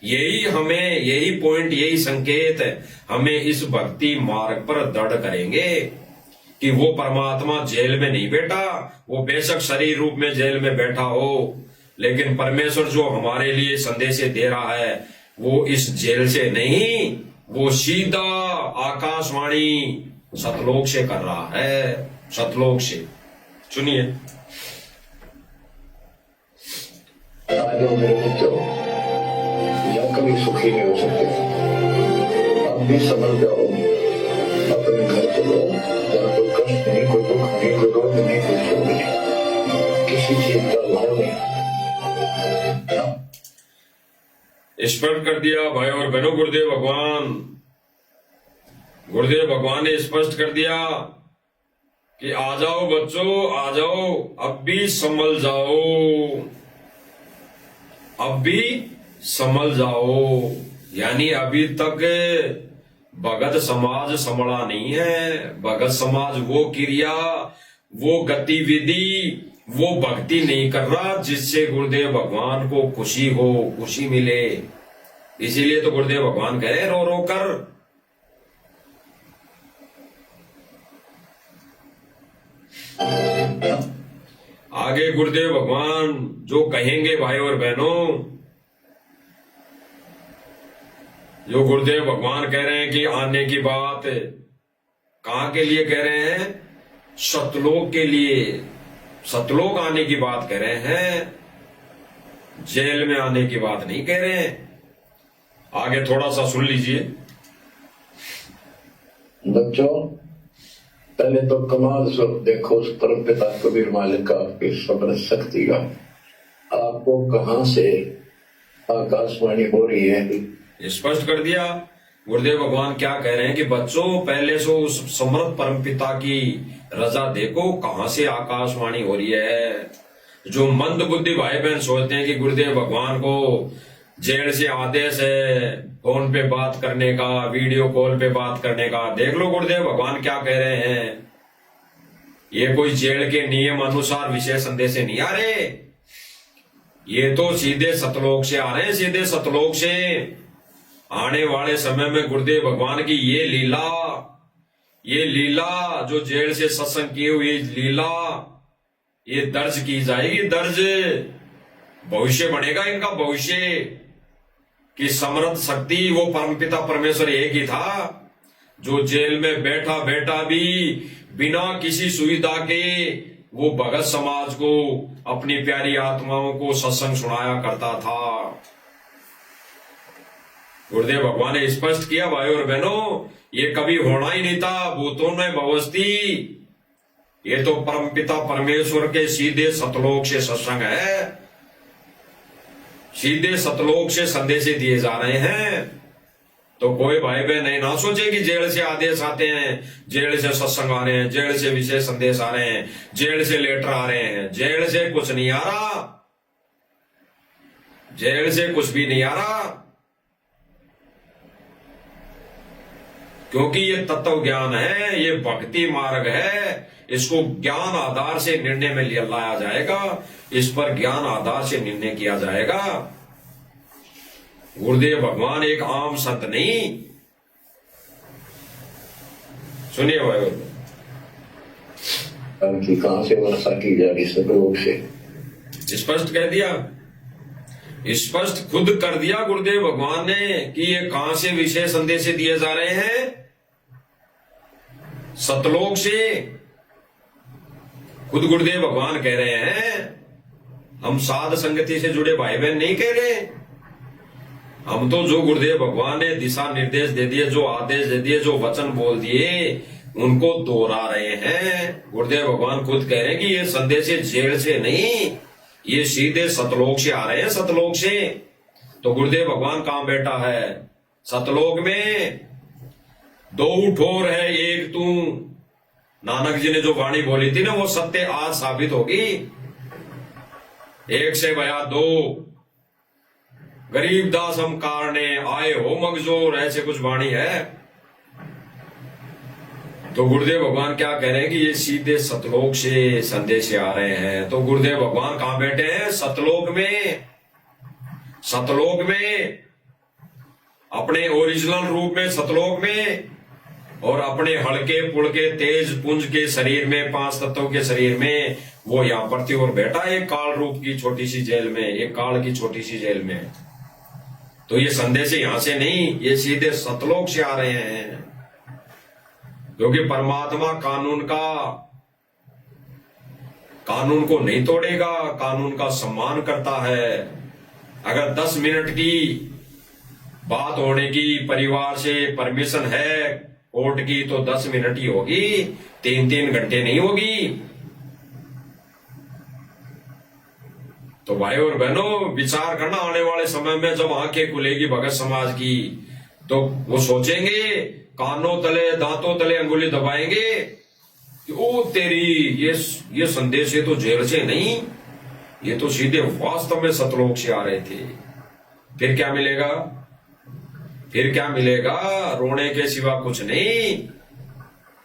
Speaker 1: यही पॉइंट, यही संकेत हमें इस भक्ति मार्ग पर दृढ़ करेंगे कि वो परमात्मा जेल में नहीं बैठा। वो बेशक शरीर रूप में जेल में बैठा हो, लेकिन परमेश्वर जो हमारे लिए संदेश दे रहा है, वो इस जेल से नहीं, वो सीधा आकाशवाणी सतलोक से कर रहा है, सतलोक से। सुनिए।
Speaker 2: या कभी सुख सुखी नहीं हो सकते। आप भी समझ जाओ, अपने घर चलो जहाँ कोई कष्ट नहीं, कोई दुख नहीं, कोई रोग नहीं, कोई शोक नहीं, किसी चीज का अभाव नहीं।
Speaker 1: स्पष्ट कर दिया भाई और बहनों गुरुदेव भगवान ने स्पष्ट कर दिया कि आ जाओ बच्चों, आ जाओ, अब भी संभल जाओ, अब भी संभल जाओ। यानी अभी तक भगत समाज संभला नहीं है। भगत समाज वो क्रिया, वो गतिविधि, वो भक्ति नहीं कर रहा जिससे गुरुदेव भगवान को खुशी हो, खुशी मिले। इसीलिए तो गुरुदेव भगवान कह रहे रो रो कर। आगे गुरुदेव भगवान जो कहेंगे भाई और बहनों, जो गुरुदेव भगवान कह रहे हैं कि आने की बात कहां के लिए कह रहे हैं? सतलोक के लिए। सतलोक आने की बात कह रहे हैं, जेल में आने की बात नहीं कह रहे हैं। आगे थोड़ा सा सुन लीजिए।
Speaker 2: बच्चों, पहले तो कमाल स्वरूप देखो उस परम पिता कबीर मालिक का, आपकी समर्थ शक्ति का। आपको कहां से आकाशवाणी हो रही है?
Speaker 1: स्पष्ट कर दिया गुरुदेव भगवान। क्या कह रहे हैं कि बच्चों, पहले से उस समर्थ परम पिता की रजा देखो, कहां से आकाशवाणी हो रही है। जो मंद बुद्धि भाई बहन सोचते हैं कि गुरुदेव भगवान को जेल से आदेश है फोन पे बात करने का, वीडियो कॉल पे बात करने का, देख लो गुरुदेव भगवान क्या कह रहे हैं। ये कोई जेल के नियम अनुसार विशेष संदेश से नहीं आ रहे, ये तो सीधे सतलोक से आ रहे हैं। सीधे सतलोक से आने वाले समय में गुरुदेव भगवान की ये लीला जो जेल से सत्संग की हुई लीला, ये दर्ज की जाएगी। दर्ज भविष्य बनेगा इनका, भविष्य कि समर्थ शक्ति वो परमपिता परमेश्वर एक ही था जो जेल में बैठा बैठा भी बिना किसी सुविधा के वो भगत समाज को, अपनी प्यारी आत्माओं को सत्संग सुनाया करता था। गुरुदेव भगवान ने स्पष्ट किया भाई और बहनों, ये कभी होना ही नहीं था। भूतों में भवस्ती, ये तो परमपिता परमेश्वर के सीधे सतलोक से सत्संग है, सीधे सतलोक से संदेश दिए जा रहे हैं। तो कोई भाई बहन नहीं ना सोचे कि जेल से आदेश आते हैं, जेल से सत्संग आ रहे हैं, जेल से विशेष संदेश आ रहे हैं, जेल से लेटर आ रहे हैं। जेल से कुछ नहीं आ रहा, जेल से कुछ भी नहीं आ रहा, क्योंकि ये तत्व ज्ञान है, ये भक्ति मार्ग है। इसको ज्ञान आधार से निर्णय में लाया जाएगा, इस पर ज्ञान आधार से निर्णय किया जाएगा। गुरुदेव भगवान एक आम संत नहीं। सुनिए भाई,
Speaker 2: कहां से वर्षा की जा रही सतलोक से।
Speaker 1: स्पष्ट कह दिया, स्पष्ट खुद कर दिया गुरुदेव भगवान ने कि ये कहां से विशेष संदेश दिए जा रहे हैं? सतलोक से। खुद गुरुदेव भगवान कह रहे हैं, हम साध संगति से जुड़े भाई बहन नहीं कह रहे। हम तो जो गुरुदेव भगवान ने दिशा निर्देश दे दिए, जो आदेश दे दिए, जो वचन बोल दिए, उनको दोहरा रहे हैं। गुरुदेव भगवान खुद कह रहे हैं कि ये संदेश जेल से नहीं, ये सीधे सतलोक से आ रहे हैं, सतलोक से। तो गुरुदेव भगवान कहां बैठा है? सतलोक में। दो ठोर है एक तू, नानक जी ने जो वाणी बोली थी ना, वो सत्य आज साबित होगी। एक से भया दो, गरीब दास हम कारणे आए हो मगजोर, ऐसे कुछ वाणी है। तो गुरुदेव भगवान क्या कह रहे हैं कि ये सीधे सतलोक से संदेश आ रहे हैं। तो गुरुदेव भगवान कहां बैठे हैं? सतलोक में। सतलोक में, अपने ओरिजिनल रूप में सतलोक में, और अपने हल्के पुड़के तेज पुंज के शरीर में, 5 तत्वों के शरीर में वो यहाँ पृथ्वी और बैठा है, एक काल रूप की छोटी सी जेल में, एक काल की छोटी सी जेल में। तो ये संदेश यहां से नहीं, ये सीधे सतलोक से आ रहे हैं। क्योंकि परमात्मा कानून को नहीं तोड़ेगा, कानून का सम्मान करता है। अगर 10 मिनट की बात होने की परिवार से परमिशन है कोर्ट की तो 10 मिनट ही होगी, 3-3 घंटे नहीं होगी। तो भाई और बहनों, विचार करना आने वाले समय में जब आंखें खुलेगी भगत समाज की, तो वो सोचेंगे, कानों तले दांतों तले अंगुली दबाएंगे कि ओ तेरी, ये संदेश ये तो जेल से नहीं, ये तो सीधे वास्तव में सतलोक से आ रहे थे। फिर क्या मिलेगा? फिर क्या मिलेगा? रोने के सिवा कुछ नहीं।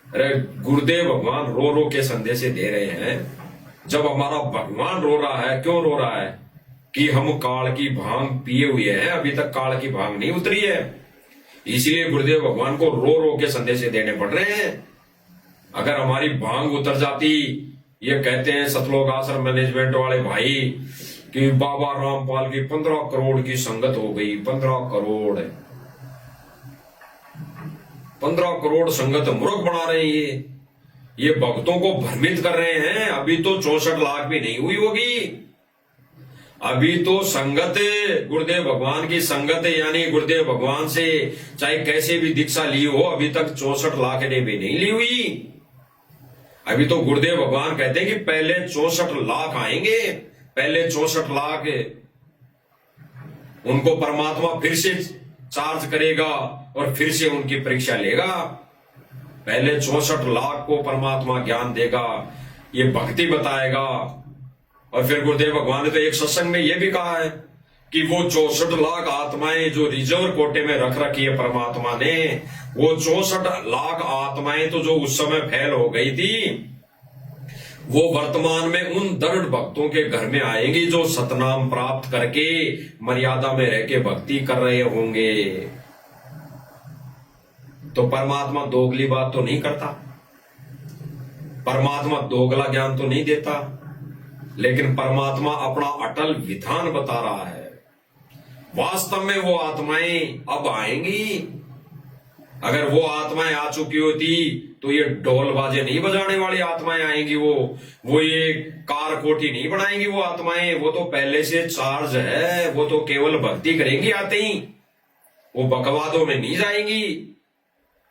Speaker 1: अरे गुरुदेव भगवान रो रो के संदेश दे रहे हैं। जब हमारा भगवान रो रहा है, क्यों रो रहा है? कि हम काल की भांग पिए हुए हैं, अभी तक काल की भांग नहीं उतरी है, इसलिए गुरुदेव भगवान को रो रो के संदेश देने पड़ रहे हैं। अगर हमारी भांग उतर जाती, ये कहते हैं सतलोक आश्रम मैनेजमेंट वाले भाई कि बाबा रामपाल की 15 करोड़ की संगत हो गई। 15 करोड़ संगत मूर्ख बना रहे हैं। ये भक्तों को भ्रमित कर रहे हैं। अभी तो 64 लाख भी नहीं हुई होगी। अभी तो संगत, गुरुदेव भगवान की संगत, यानी गुरुदेव भगवान से चाहे कैसे भी दीक्षा ली हो, अभी तक 64 लाख ने भी नहीं ली हुई। अभी तो गुरुदेव भगवान कहते हैं कि पहले 64 लाख आएंगे, पहले 64 लाख उनको परमात्मा फिर से चार्ज करेगा और फिर से उनकी परीक्षा लेगा। पहले 64 लाख को परमात्मा ज्ञान देगा, ये भक्ति बताएगा। और फिर गुरुदेव भगवान ने तो एक सत्संग में यह भी कहा है कि वो 64 लाख आत्माएं जो रिजर्व कोटे में रख रखी है परमात्मा ने, वो 64 लाख आत्माएं तो जो उस समय फैल हो गई थी, वो वर्तमान में उन दृढ़ भक्तों के घर में आएंगी जो सतनाम प्राप्त करके मर्यादा में रह के भक्ति कर रहे होंगे। तो परमात्मा दोगली बात तो नहीं करता, परमात्मा दोगला ज्ञान तो नहीं देता, लेकिन परमात्मा अपना अटल विधान बता रहा है। वास्तव में वो आत्माएं अब आएंगी। अगर वो आत्माएं आ चुकी होती तो ये ढोल बाजे नहीं बजाने वाली आत्माएं आएंगी, वो ये कार कोठी नहीं बनाएंगी वो आत्माएं। वो तो पहले से चार्ज है, वो तो केवल भक्ति करेंगी आते ही, वो बकवादों में नहीं जाएंगी।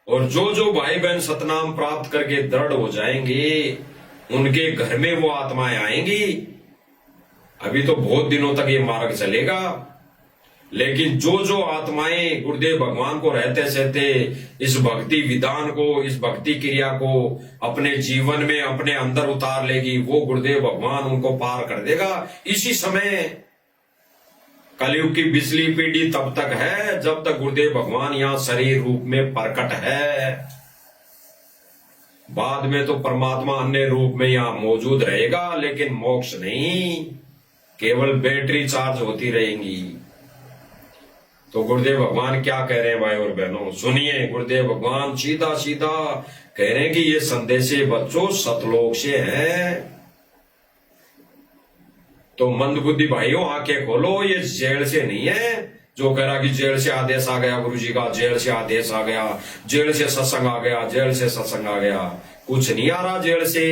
Speaker 1: और जो भाई बहन सतनाम प्राप्त करके दृढ़ हो जाएंगे, उनके घर में वो आत्माएं आएंगी। अभी तो बहुत दिनों तक ये मार्ग चलेगा, लेकिन जो आत्माएं गुरुदेव भगवान को रहते सहते इस भक्ति विधान को, इस भक्ति क्रिया को अपने जीवन में अपने अंदर उतार लेगी, वो गुरुदेव भगवान उनको पार कर देगा। इसी समय कलयुग की बिजली पीढ़ी तब तक है जब तक गुरुदेव भगवान यहाँ शरीर रूप में प्रकट है। बाद में तो परमात्मा अन्य रूप में यहाँ मौजूद रहेगा, लेकिन मोक्ष नहीं, केवल बैटरी चार्ज होती रहेंगी। तो गुरुदेव भगवान क्या कह रहे हैं भाई और बहनों, सुनिए। गुरुदेव भगवान सीधा सीधा कह रहे हैं कि ये संदेशे बच्चों सतलोक से हैं। तो मंदबुद्धि भाइयों आंखें खोलो, ये जेल से नहीं है। जो कह रहा कि जेल से आदेश आ गया गुरुजी का, जेल से आदेश आ गया, जेल से सत्संग आ गया, जेल से सत्संग आ गया, कुछ नहीं आ रहा जेल से।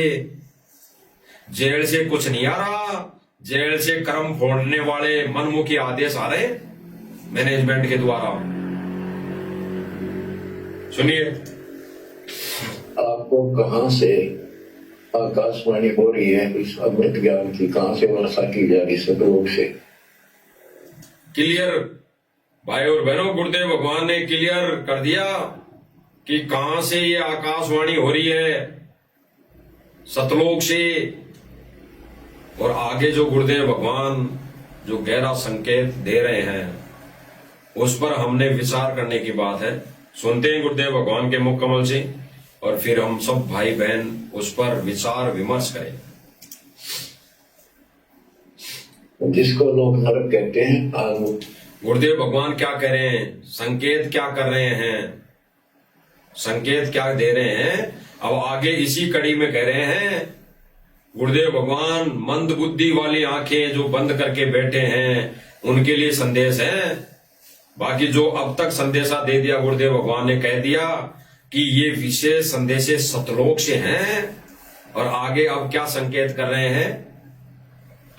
Speaker 1: जेल से कुछ नहीं आ रहा। जेल से कर्म फोड़ने वाले मनमुखी आदेश आ रहे मैनेजमेंट के द्वारा। सुनिए,
Speaker 2: आपको कहां से आकाशवाणी हो रही है इस अमृत ज्ञान की, कहां से वर्षा की जा रही सतलोक से?
Speaker 1: क्लियर भाई और बहनों, गुरुदेव भगवान ने क्लियर कर दिया कि कहां से ये आकाशवाणी हो रही है, सतलोक से। और आगे जो गुरुदेव भगवान जो गहरा संकेत दे रहे हैं, उस पर हमने विचार करने की बात है। सुनते हैं गुरुदेव भगवान के मुख कमल से, और फिर हम सब भाई बहन उस पर विचार विमर्श करें।
Speaker 2: जिसको लोग नरक कहते हैं, आग।
Speaker 1: गुरुदेव भगवान क्या कह रहे हैं, संकेत क्या कर रहे हैं, संकेत क्या दे रहे हैं। अब आगे इसी कड़ी में कह रहे हैं गुरुदेव भगवान, मंद बुद्धि वाली आंखें जो बंद करके बैठे हैं उनके लिए संदेश है। बाकी जो अब तक संदेशा दे दिया गुरुदेव भगवान ने, कह दिया कि ये विशेष संदेशे सतलोक से हैं। और आगे अब क्या संकेत कर रहे हैं,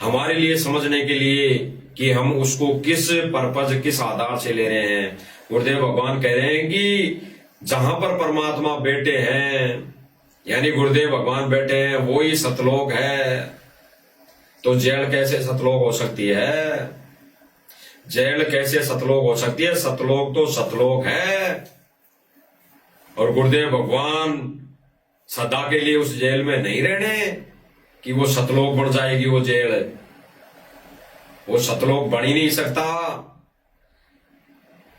Speaker 1: हमारे लिए समझने के लिए कि हम उसको किस पर्पज किस आधार से ले रहे हैं। गुरुदेव भगवान कह रहे हैं कि जहां पर परमात्मा बैठे हैं, यानी गुरुदेव भगवान बैठे हैं, वो ही सतलोक है। तो जेल कैसे सतलोक हो सकती है? जेल कैसे सतलोक हो सकती है? सतलोक तो सतलोक है। और गुरुदेव भगवान सदा के लिए उस जेल में नहीं रहने कि वो सतलोक बन जाएगी वो जेल। वो सतलोक बन ही नहीं सकता,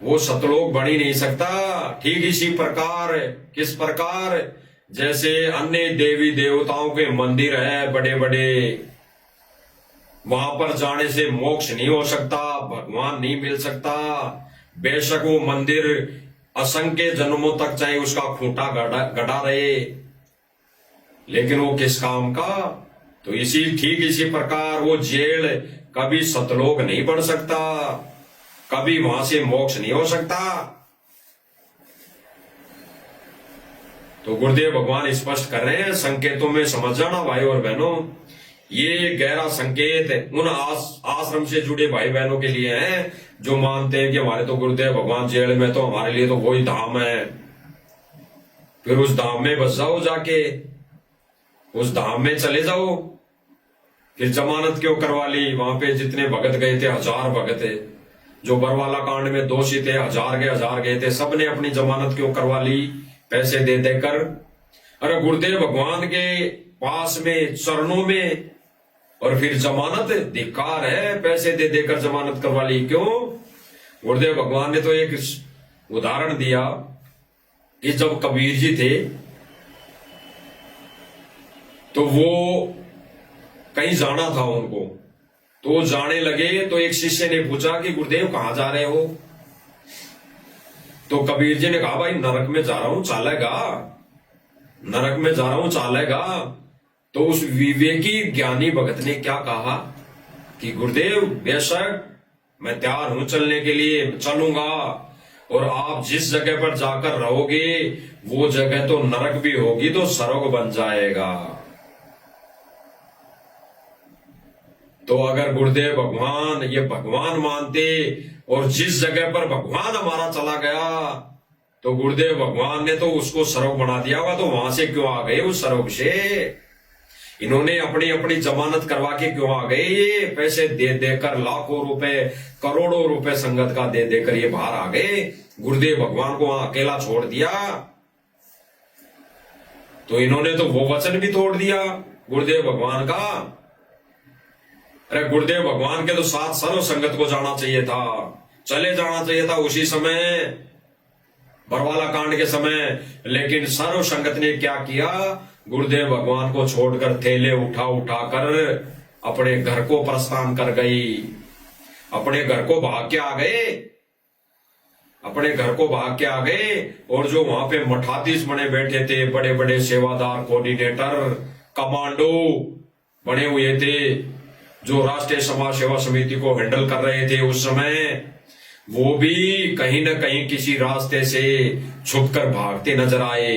Speaker 1: वो सतलोक बन ही नहीं सकता। ठीक इसी प्रकार, किस प्रकार? जैसे अन्य देवी देवताओं के मंदिर है बड़े बड़े, वहां पर जाने से मोक्ष नहीं हो सकता, भगवान नहीं मिल सकता। बेशक वो मंदिर असंख्य जन्मों तक चाहे उसका खूंटा गड़ा रहे, लेकिन वो किस काम का? तो ठीक इसी प्रकार वो जेल कभी सतलोक नहीं बन सकता, कभी वहां से मोक्ष नहीं हो सकता। तो गुरुदेव भगवान स्पष्ट कर रहे हैं, संकेतों में समझ जाना भाई और बहनों। ये गहरा संकेत उन आश्रम से जुड़े भाई बहनों के लिए है जो मानते हैं कि हमारे तो गुरुदेव भगवान जेल में, तो हमारे लिए तो वही धाम है। फिर उस धाम में बस जाओ, जाके उस धाम में चले जाओ। फिर जमानत क्यों करवा ली? वहां पे जितने भगत गए थे, 1000 भगत थे जो बरवाला कांड में दोषी थे, 1000 गए थे, सबने अपनी जमानत क्यों करवा ली? पैसे दे देकर। अरे गुरुदेव भगवान के पास में, चरणों में, और फिर जमानत धिक्कार है, पैसे दे देकर जमानत करवा ली। क्यों? गुरुदेव भगवान ने तो एक उदाहरण दिया कि जब कबीर जी थे तो वो कहीं जाना था उनको, तो जाने लगे तो एक शिष्य ने पूछा कि गुरुदेव कहां जा रहे हो? तो कबीर जी ने कहा भाई नरक में जा रहा हूं, चालेगा? नरक में जा रहा हूं, चालेगा? तो उस विवेकी ज्ञानी भगत ने क्या कहा कि गुरुदेव बेशक मैं तैयार हूं चलने के लिए, चलूंगा, और आप जिस जगह पर जाकर रहोगे वो जगह तो नरक भी होगी तो स्वर्ग बन जाएगा। तो अगर गुरुदेव भगवान ये भगवान मानते और जिस जगह पर भगवान हमारा चला गया तो गुरुदेव भगवान ने तो उसको स्वर्ग बना दिया होगा, तो वहां से क्यों आ गए उस स्वर्ग से? इन्होंने अपनी अपनी जमानत करवा के क्यों आ गए? ये पैसे दे देकर, लाखों रुपए, करोड़ों रुपए संगत का दे देकर ये बाहर आ गए। गुरुदेव भगवान को वहां अकेला छोड़ दिया। तो इन्होंने तो वो वचन भी तोड़ दिया गुरुदेव भगवान का। अरे गुरुदेव भगवान के तो साथ सर्व संगत को जाना चाहिए था, चले जाना चाहिए था उसी समय, बरवाला कांड के समय। लेकिन सर्व संगत ने क्या किया? गुरुदेव भगवान को छोड़कर थैले उठा उठाकर अपने घर को प्रस्थान कर गई, अपने घर को भाग के आ गए, अपने घर को भाग के आ गए। और जो वहां पे मठाधीश बने बैठे थे, बड़े बड़े सेवादार, कोऑर्डिनेटर, कमांडो बने हुए थे, जो राष्ट्रीय समाज सेवा समिति को हैंडल कर रहे थे उस समय, वो भी कहीं न कहीं किसी रास्ते से छुपकर भागते नजर आए।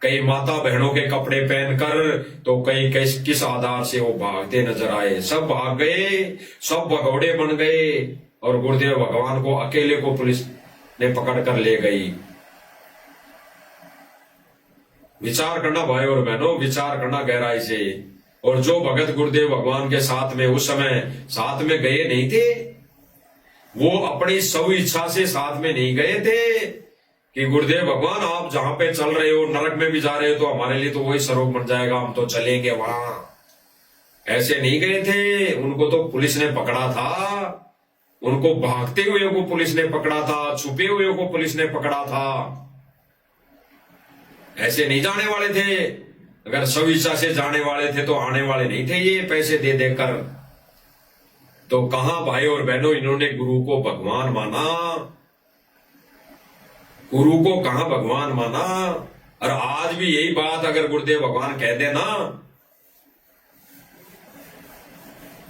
Speaker 1: कई माता बहनों के कपड़े पहनकर, तो कई किस आधार से वो भागते नजर आए। सब भाग गए, सब भगौड़े बन गए, और गुरुदेव भगवान को अकेले को पुलिस ने पकड़ कर ले गई। विचार करना भाई और बहनों, विचार करना गहराई से। और जो भगत गुरुदेव भगवान के साथ में उस समय साथ में गए नहीं थे, वो अपनी स्व इच्छा से साथ में नहीं गए थे कि गुरुदेव भगवान आप जहां पे चल रहे हो, नरक में भी जा रहे हो, तो हमारे लिए तो वही स्वर्ग बन जाएगा, हम तो चलेंगे वहां। ऐसे नहीं गए थे। उनको तो पुलिस ने पकड़ा था, उनको भागते हुए को पुलिस ने पकड़ा था, छुपे हुए को पुलिस ने पकड़ा था। ऐसे नहीं जाने वाले थे। अगर स्व इच्छा से जाने वाले थे तो आने वाले नहीं थे ये पैसे दे देकर। तो कहां भाई और बहनों इन्होंने गुरु को भगवान माना? गुरु को कहां भगवान माना? और आज भी यही बात अगर गुरुदेव भगवान कह देना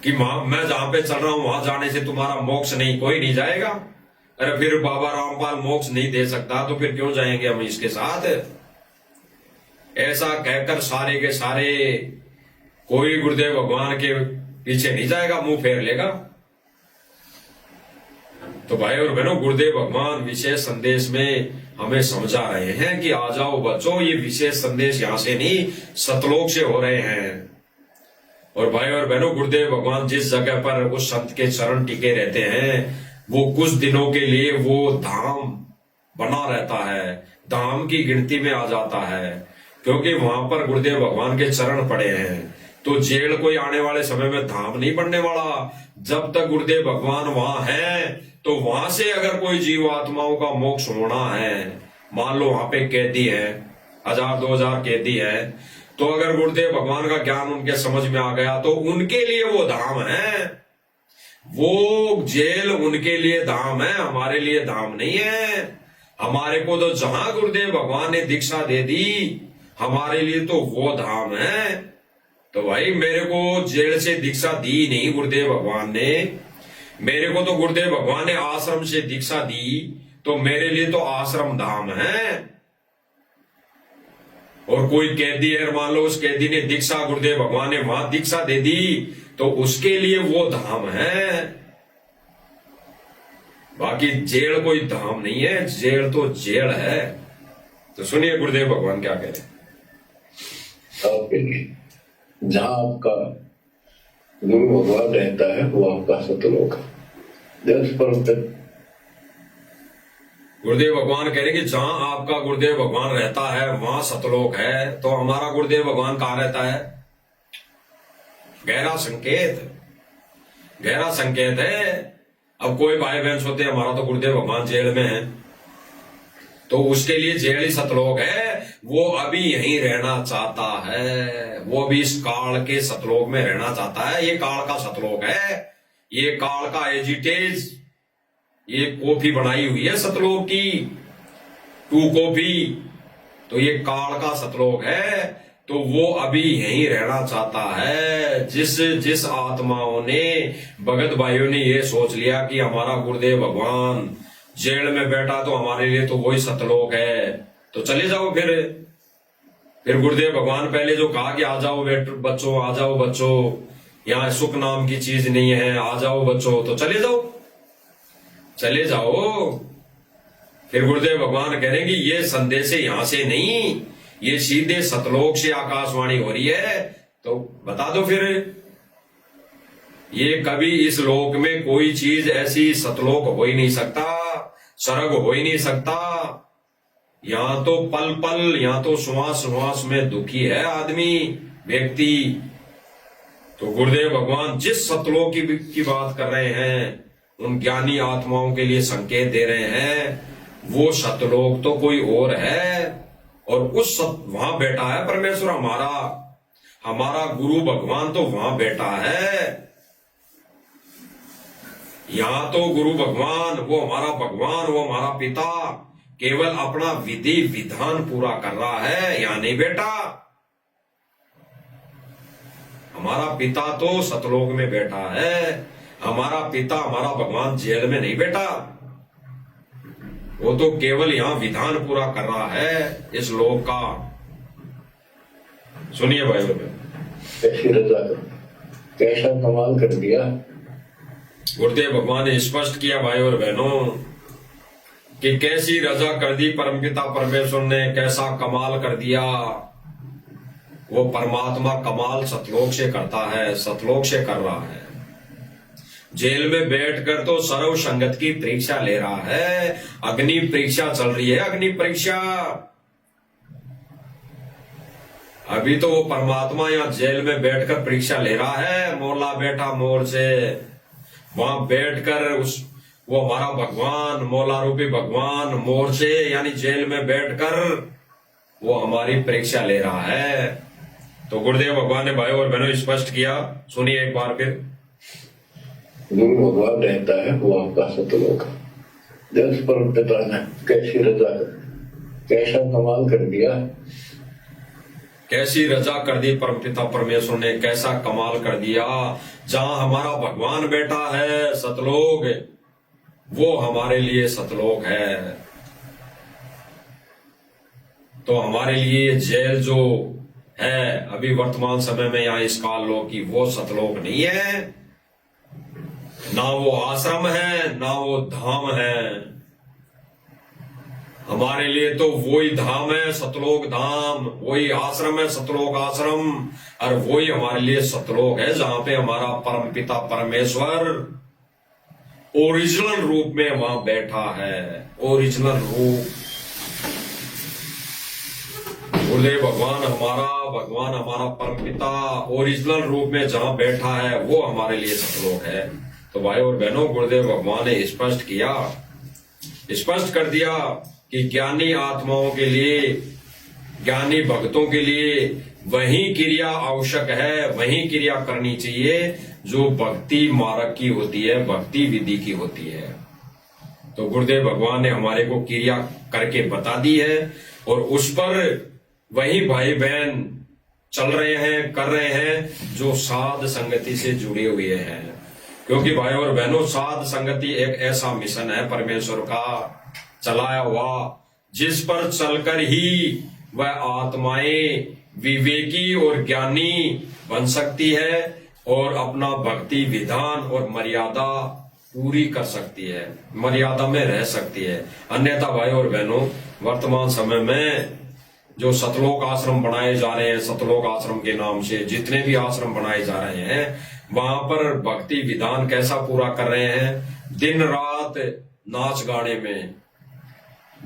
Speaker 1: कि मैं जहां पे चल रहा हूं वहां जाने से तुम्हारा मोक्ष नहीं, कोई नहीं जाएगा। अरे फिर बाबा रामपाल मोक्ष नहीं दे सकता, तो फिर क्यों जाएंगे हम इसके साथ? ऐसा कहकर सारे के सारे कोई गुरुदेव भगवान के पीछे नहीं जाएगा, मुंह फेर लेगा। तो भाई और बहनों, गुरुदेव भगवान विशेष संदेश में हमें समझा रहे हैं कि आ जाओ बच्चों, ये विशेष संदेश यहां से नहीं सतलोक से हो रहे हैं। और भाई और बहनों, गुरुदेव भगवान जिस जगह पर उस संत के चरण टिके रहते हैं, वो कुछ दिनों के लिए वो धाम बना रहता है, धाम की गिनती में आ जाता है, क्योंकि वहां पर गुरुदेव भगवान के चरण पड़े हैं। तो जेल कोई आने वाले समय में धाम नहीं बनने वाला। जब तक गुरुदेव भगवान वहां है, तो वहां से अगर कोई जीव आत्माओं का मोक्ष होना है, मान लो वहां पे कैदी है, 1000-2000 कैदी है, तो अगर गुरुदेव भगवान का ज्ञान उनके समझ में आ गया तो उनके लिए वो धाम है। वो जेल उनके लिए धाम है, हमारे लिए धाम नहीं है। हमारे को तो जहां गुरुदेव भगवान ने दीक्षा दे दी, हमारे लिए तो वो धाम है। तो भाई मेरे को जेल से दीक्षा दी नहीं गुरुदेव भगवान ने, मेरे को तो गुरुदेव भगवान ने आश्रम से दीक्षा दी, तो मेरे लिए तो आश्रम धाम है। और कोई कैदी है, मान लो उस कैदी ने दीक्षा, गुरुदेव भगवान ने वहां दीक्षा दे दी, तो उसके लिए वो धाम है। बाकी जेल कोई धाम नहीं है, जेल तो जेल है। तो सुनिए गुरुदेव भगवान क्या कह रहे हैं।
Speaker 2: आपके लिए जहां आपका गुरु भगवान रहता है वो आपका सतलोक है।
Speaker 1: गुरुदेव भगवान कह रहे हैं कि जहां आपका गुरुदेव भगवान रहता है वहां सतलोक है। तो हमारा गुरुदेव भगवान कहां रहता है? गहरा संकेत, गहरा संकेत है। अब कोई भाई बहन सोते हमारा तो गुरुदेव भगवान जेल में है, तो उसके लिए जेल ही सतलोक है। वो अभी यहीं रहना चाहता है, वो अभी इस काल के सतलोक में रहना चाहता है। ये काल का सतलोक है, ये काल का एजिटेज, ये कॉफी बनाई हुई है सतलोक की, 2 कॉफी। तो ये काल का सतलोक है, तो वो अभी यहीं रहना चाहता है। जिस आत्माओं ने, भगत भाइयों ने ये सोच लिया कि हमारा गुरुदेव भगवान जेल में बैठा तो हमारे लिए तो वही सतलोक है, तो चले जाओ फिर गुरुदेव भगवान पहले जो कहा कि आ जाओ बच्चों, आ जाओ बच्चों, यहाँ सुख नाम की चीज नहीं है, आ जाओ बच्चों, तो चले जाओ। फिर गुरुदेव भगवान कह रहे हैं कि ये संदेश यहां से नहीं, ये सीधे सतलोक से आकाशवाणी हो रही है। तो बता दो फिर, ये कभी इस लोक में कोई चीज ऐसी सतलोक हो ही नहीं सकता, स्वर्ग हो ही नहीं सकता। यहां तो पल पल, यहां तो श्वास श्वास में दुखी है आदमी, व्यक्ति। तो गुरुदेव भगवान जिस सतलोक की बात कर रहे हैं, उन ज्ञानी आत्माओं के लिए संकेत दे रहे हैं, वो सतलोक तो कोई और है। और वहां बैठा है परमेश्वर हमारा गुरु भगवान तो वहां बैठा है। यहां तो गुरु भगवान, वो हमारा भगवान, वो हमारा पिता केवल अपना विधि विधान पूरा कर रहा है, यहां नहीं बैठा। हमारा पिता तो सतलोक में बैठा है, हमारा पिता, हमारा भगवान जेल में नहीं बैठा। वो तो केवल यहां विधान पूरा कर रहा है इस लोक का। सुनिए भाई
Speaker 2: कैसी रजा, कैसा कमाल कर दिया।
Speaker 1: गुरुदेव भगवान ने स्पष्ट किया भाई और बहनों कि कैसी रजा कर दी परमपिता परमेश्वर ने, कैसा कमाल कर दिया। वो परमात्मा कमाल सतलोक से करता है, सतलोक से कर रहा है। जेल में बैठकर तो सर्व संगत की परीक्षा ले रहा है, अग्नि परीक्षा चल रही है, अग्नि परीक्षा। अभी तो वो परमात्मा यहाँ जेल में बैठकर परीक्षा ले रहा है, मोला बैठा मोर से, वहां बैठकर वो हमारा भगवान, मौला रूपी भगवान मोर से यानी जेल में बैठकर वो हमारी परीक्षा ले रहा है। तो गुरुदेव भगवान ने भाई और बहनों स्पष्ट किया, सुनिए एक बार फिर।
Speaker 2: गुरु भगवान रहता है वो आपका सतलोक है। जस परम पिता ने कैसी रजा, कैसा कमाल कर दिया।
Speaker 1: कैसी रजा कर दी परमपिता परमेश्वर ने, कैसा कमाल कर दिया। जहां हमारा भगवान बैठा है सतलोक, वो हमारे लिए सतलोक है। तो हमारे लिए जेल जो है। अभी वर्तमान समय में यहाँ इस काल लोक की वो सतलोक नहीं है, ना वो आश्रम है, ना वो धाम है। हमारे लिए तो वही धाम है सतलोक धाम, वही आश्रम है सतलोक आश्रम, और वही हमारे लिए सतलोक है जहां पे हमारा परम पिता परमेश्वर ओरिजिनल रूप में वहां बैठा है। ओरिजिनल रूप गुरुदेव भगवान हमारा परम पिता ओरिजिनल रूप में जहां बैठा है वो हमारे लिए सतलोक है। तो भाई और बहनों, गुरुदेव भगवान ने स्पष्ट कर दिया कि ज्ञानी आत्माओं के लिए, ज्ञानी भक्तों के लिए वही क्रिया आवश्यक है, वही क्रिया करनी चाहिए जो भक्ति मार्ग की होती है, भक्ति विधि की होती है। तो गुरुदेव भगवान ने हमारे को क्रिया करके बता दी है और उस पर वही भाई बहन चल रहे हैं, कर रहे हैं जो साध संगति से जुड़े हुए हैं। क्योंकि भाई और बहनों, साध संगति एक ऐसा मिशन है परमेश्वर का चलाया हुआ, जिस पर चलकर ही वह आत्माएं विवेकी और ज्ञानी बन सकती है और अपना भक्ति विधान और मर्यादा पूरी कर सकती है, मर्यादा में रह सकती है। अन्यथा भाई और बहनों, वर्तमान समय में जो सतलोक आश्रम बनाए जा रहे हैं, सतलोक आश्रम के नाम से जितने भी आश्रम बनाए जा रहे हैं, वहां पर भक्ति विधान कैसा पूरा कर रहे हैं? दिन रात नाच गाने में,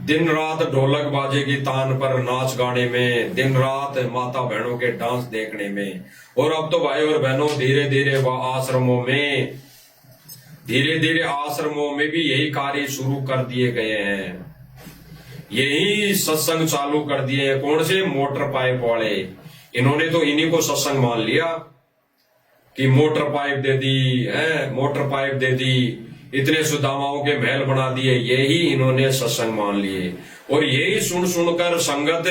Speaker 1: दिन रात ढोलक बाजे की तान पर नाच गाने में, दिन रात माता बहनों के डांस देखने में। और अब तो भाई और बहनों धीरे धीरे आश्रमों में भी यही कार्य शुरू कर दिए गए हैं, यही सत्संग चालू कर दिए हैं। कौन से? मोटर पाइप वाले। इन्होंने तो इन्हीं को सत्संग मान लिया कि मोटर पाइप दे दी है, मोटर पाइप दे दी, इतने सुदामाओं के महल बना दिए, यही इन्होंने सत्संग मान लिए। और यही सुन सुनकर संगत,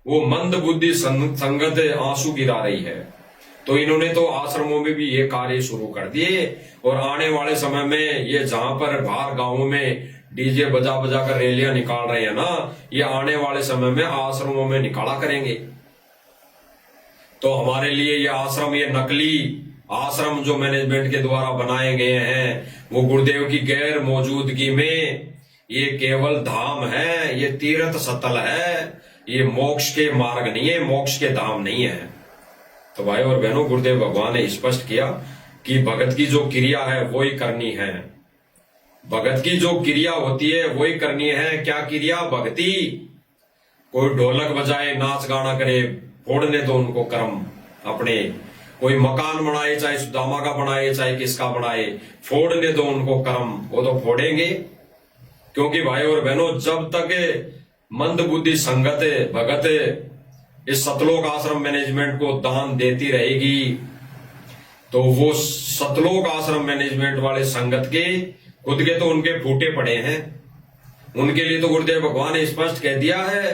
Speaker 1: वो मंद बुद्धि संगत आंसू गिरा रही है। तो इन्होंने तो आश्रमों में भी ये कार्य शुरू कर दिए और आने वाले समय में ये जहां पर बाहर गांवों में डीजे बजा बजा कर रैलियां निकाल रहे हैं ना, ये आने वाले समय में आश्रमों में निकाला करेंगे। तो हमारे लिए ये आश्रम, ये नकली आश्रम जो मैनेजमेंट के द्वारा बनाए गए हैं, वो गुरुदेव की गैर मौजूदगी में ये केवल धाम है, ये तीर्थ स्थल है, ये मोक्ष के मार्ग नहीं है, मोक्ष के धाम नहीं है। तो भाई और बहनों, गुरुदेव भगवान ने स्पष्ट किया कि भगत की जो क्रिया है वो ही करनी है, भगत की जो क्रिया होती है वही करनी है। क्या क्रिया? भक्ति। कोई ढोलक बजाए, नाच गाना करे, फोड़ने दो उनको कर्म अपने। कोई मकान बनाए, चाहे सुदामा का बनाए चाहे किसका बनाए, फोड़ने दो उनको कर्म, वो तो फोड़ेंगे। क्योंकि भाई और बहनों, जब तक मंद बुद्धि संगत भगत इस सतलोक आश्रम मैनेजमेंट को दान देती रहेगी, तो वो सतलोक आश्रम मैनेजमेंट वाले संगत के खुद के तो उनके फूटे पड़े हैं। उनके लिए तो गुरुदेव भगवान ने स्पष्ट कह दिया है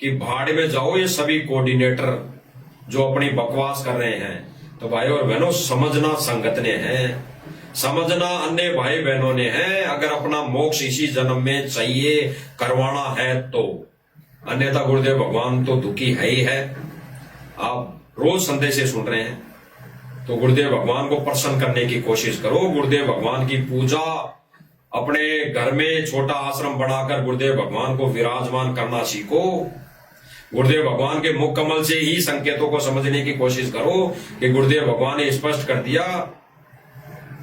Speaker 1: कि भाड़ में जाओ ये सभी कोऑर्डिनेटर जो अपनी बकवास कर रहे हैं। तो भाई और बहनों, समझना संगत ने है, समझना अन्य भाई बहनों ने है। अगर अपना मोक्ष इसी जन्म में चाहिए, करवाना है तो, अन्यथा गुरुदेव भगवान तो दुखी है ही है। आप रोज संदेशे सुन रहे हैं, तो गुरुदेव भगवान को प्रसन्न करने की कोशिश करो। गुरुदेव भगवान की पूजा, अपने घर में छोटा आश्रम बनाकर गुरुदेव भगवान को विराजमान करना सीखो। गुरुदेव भगवान के मुख कमल से ही संकेतों को समझने की कोशिश करो कि गुरुदेव भगवान ने स्पष्ट कर दिया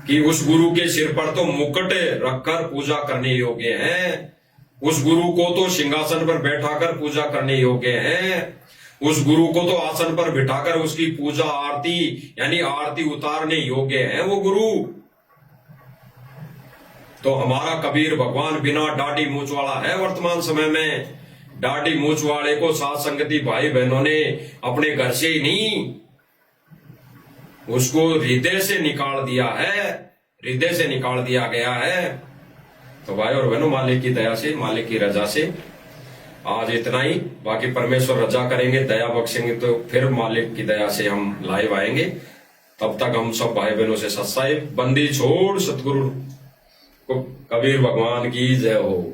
Speaker 1: कि उस गुरु के सिर पर तो मुकुट रखकर पूजा करने योग्य है, उस गुरु को तो सिंहासन पर बैठाकर पूजा करने योग्य है, उस गुरु को तो आसन पर बिठाकर उसकी पूजा आरती यानी आरती उतारने योग्य है वो गुरु। तो हमारा कबीर भगवान बिना दाढ़ी मूंछ वाला है वर्तमान समय में। दाढ़ी मूंछ वाले को साथ संगति भाई बहनों ने अपने घर से ही नहीं, उसको हृदय से निकाल दिया है, हृदय से निकाल दिया गया है। तो भाई और बहनों, मालिक की दया से, मालिक की रजा से आज इतना ही। बाकी परमेश्वर रजा करेंगे, दया बख्शेंगे तो फिर मालिक की दया से हम लाइव आएंगे। तब तक हम सब भाई बहनों से सत्साई बंदी छोड़ सतगुरु को कबीर भगवान की जय हो।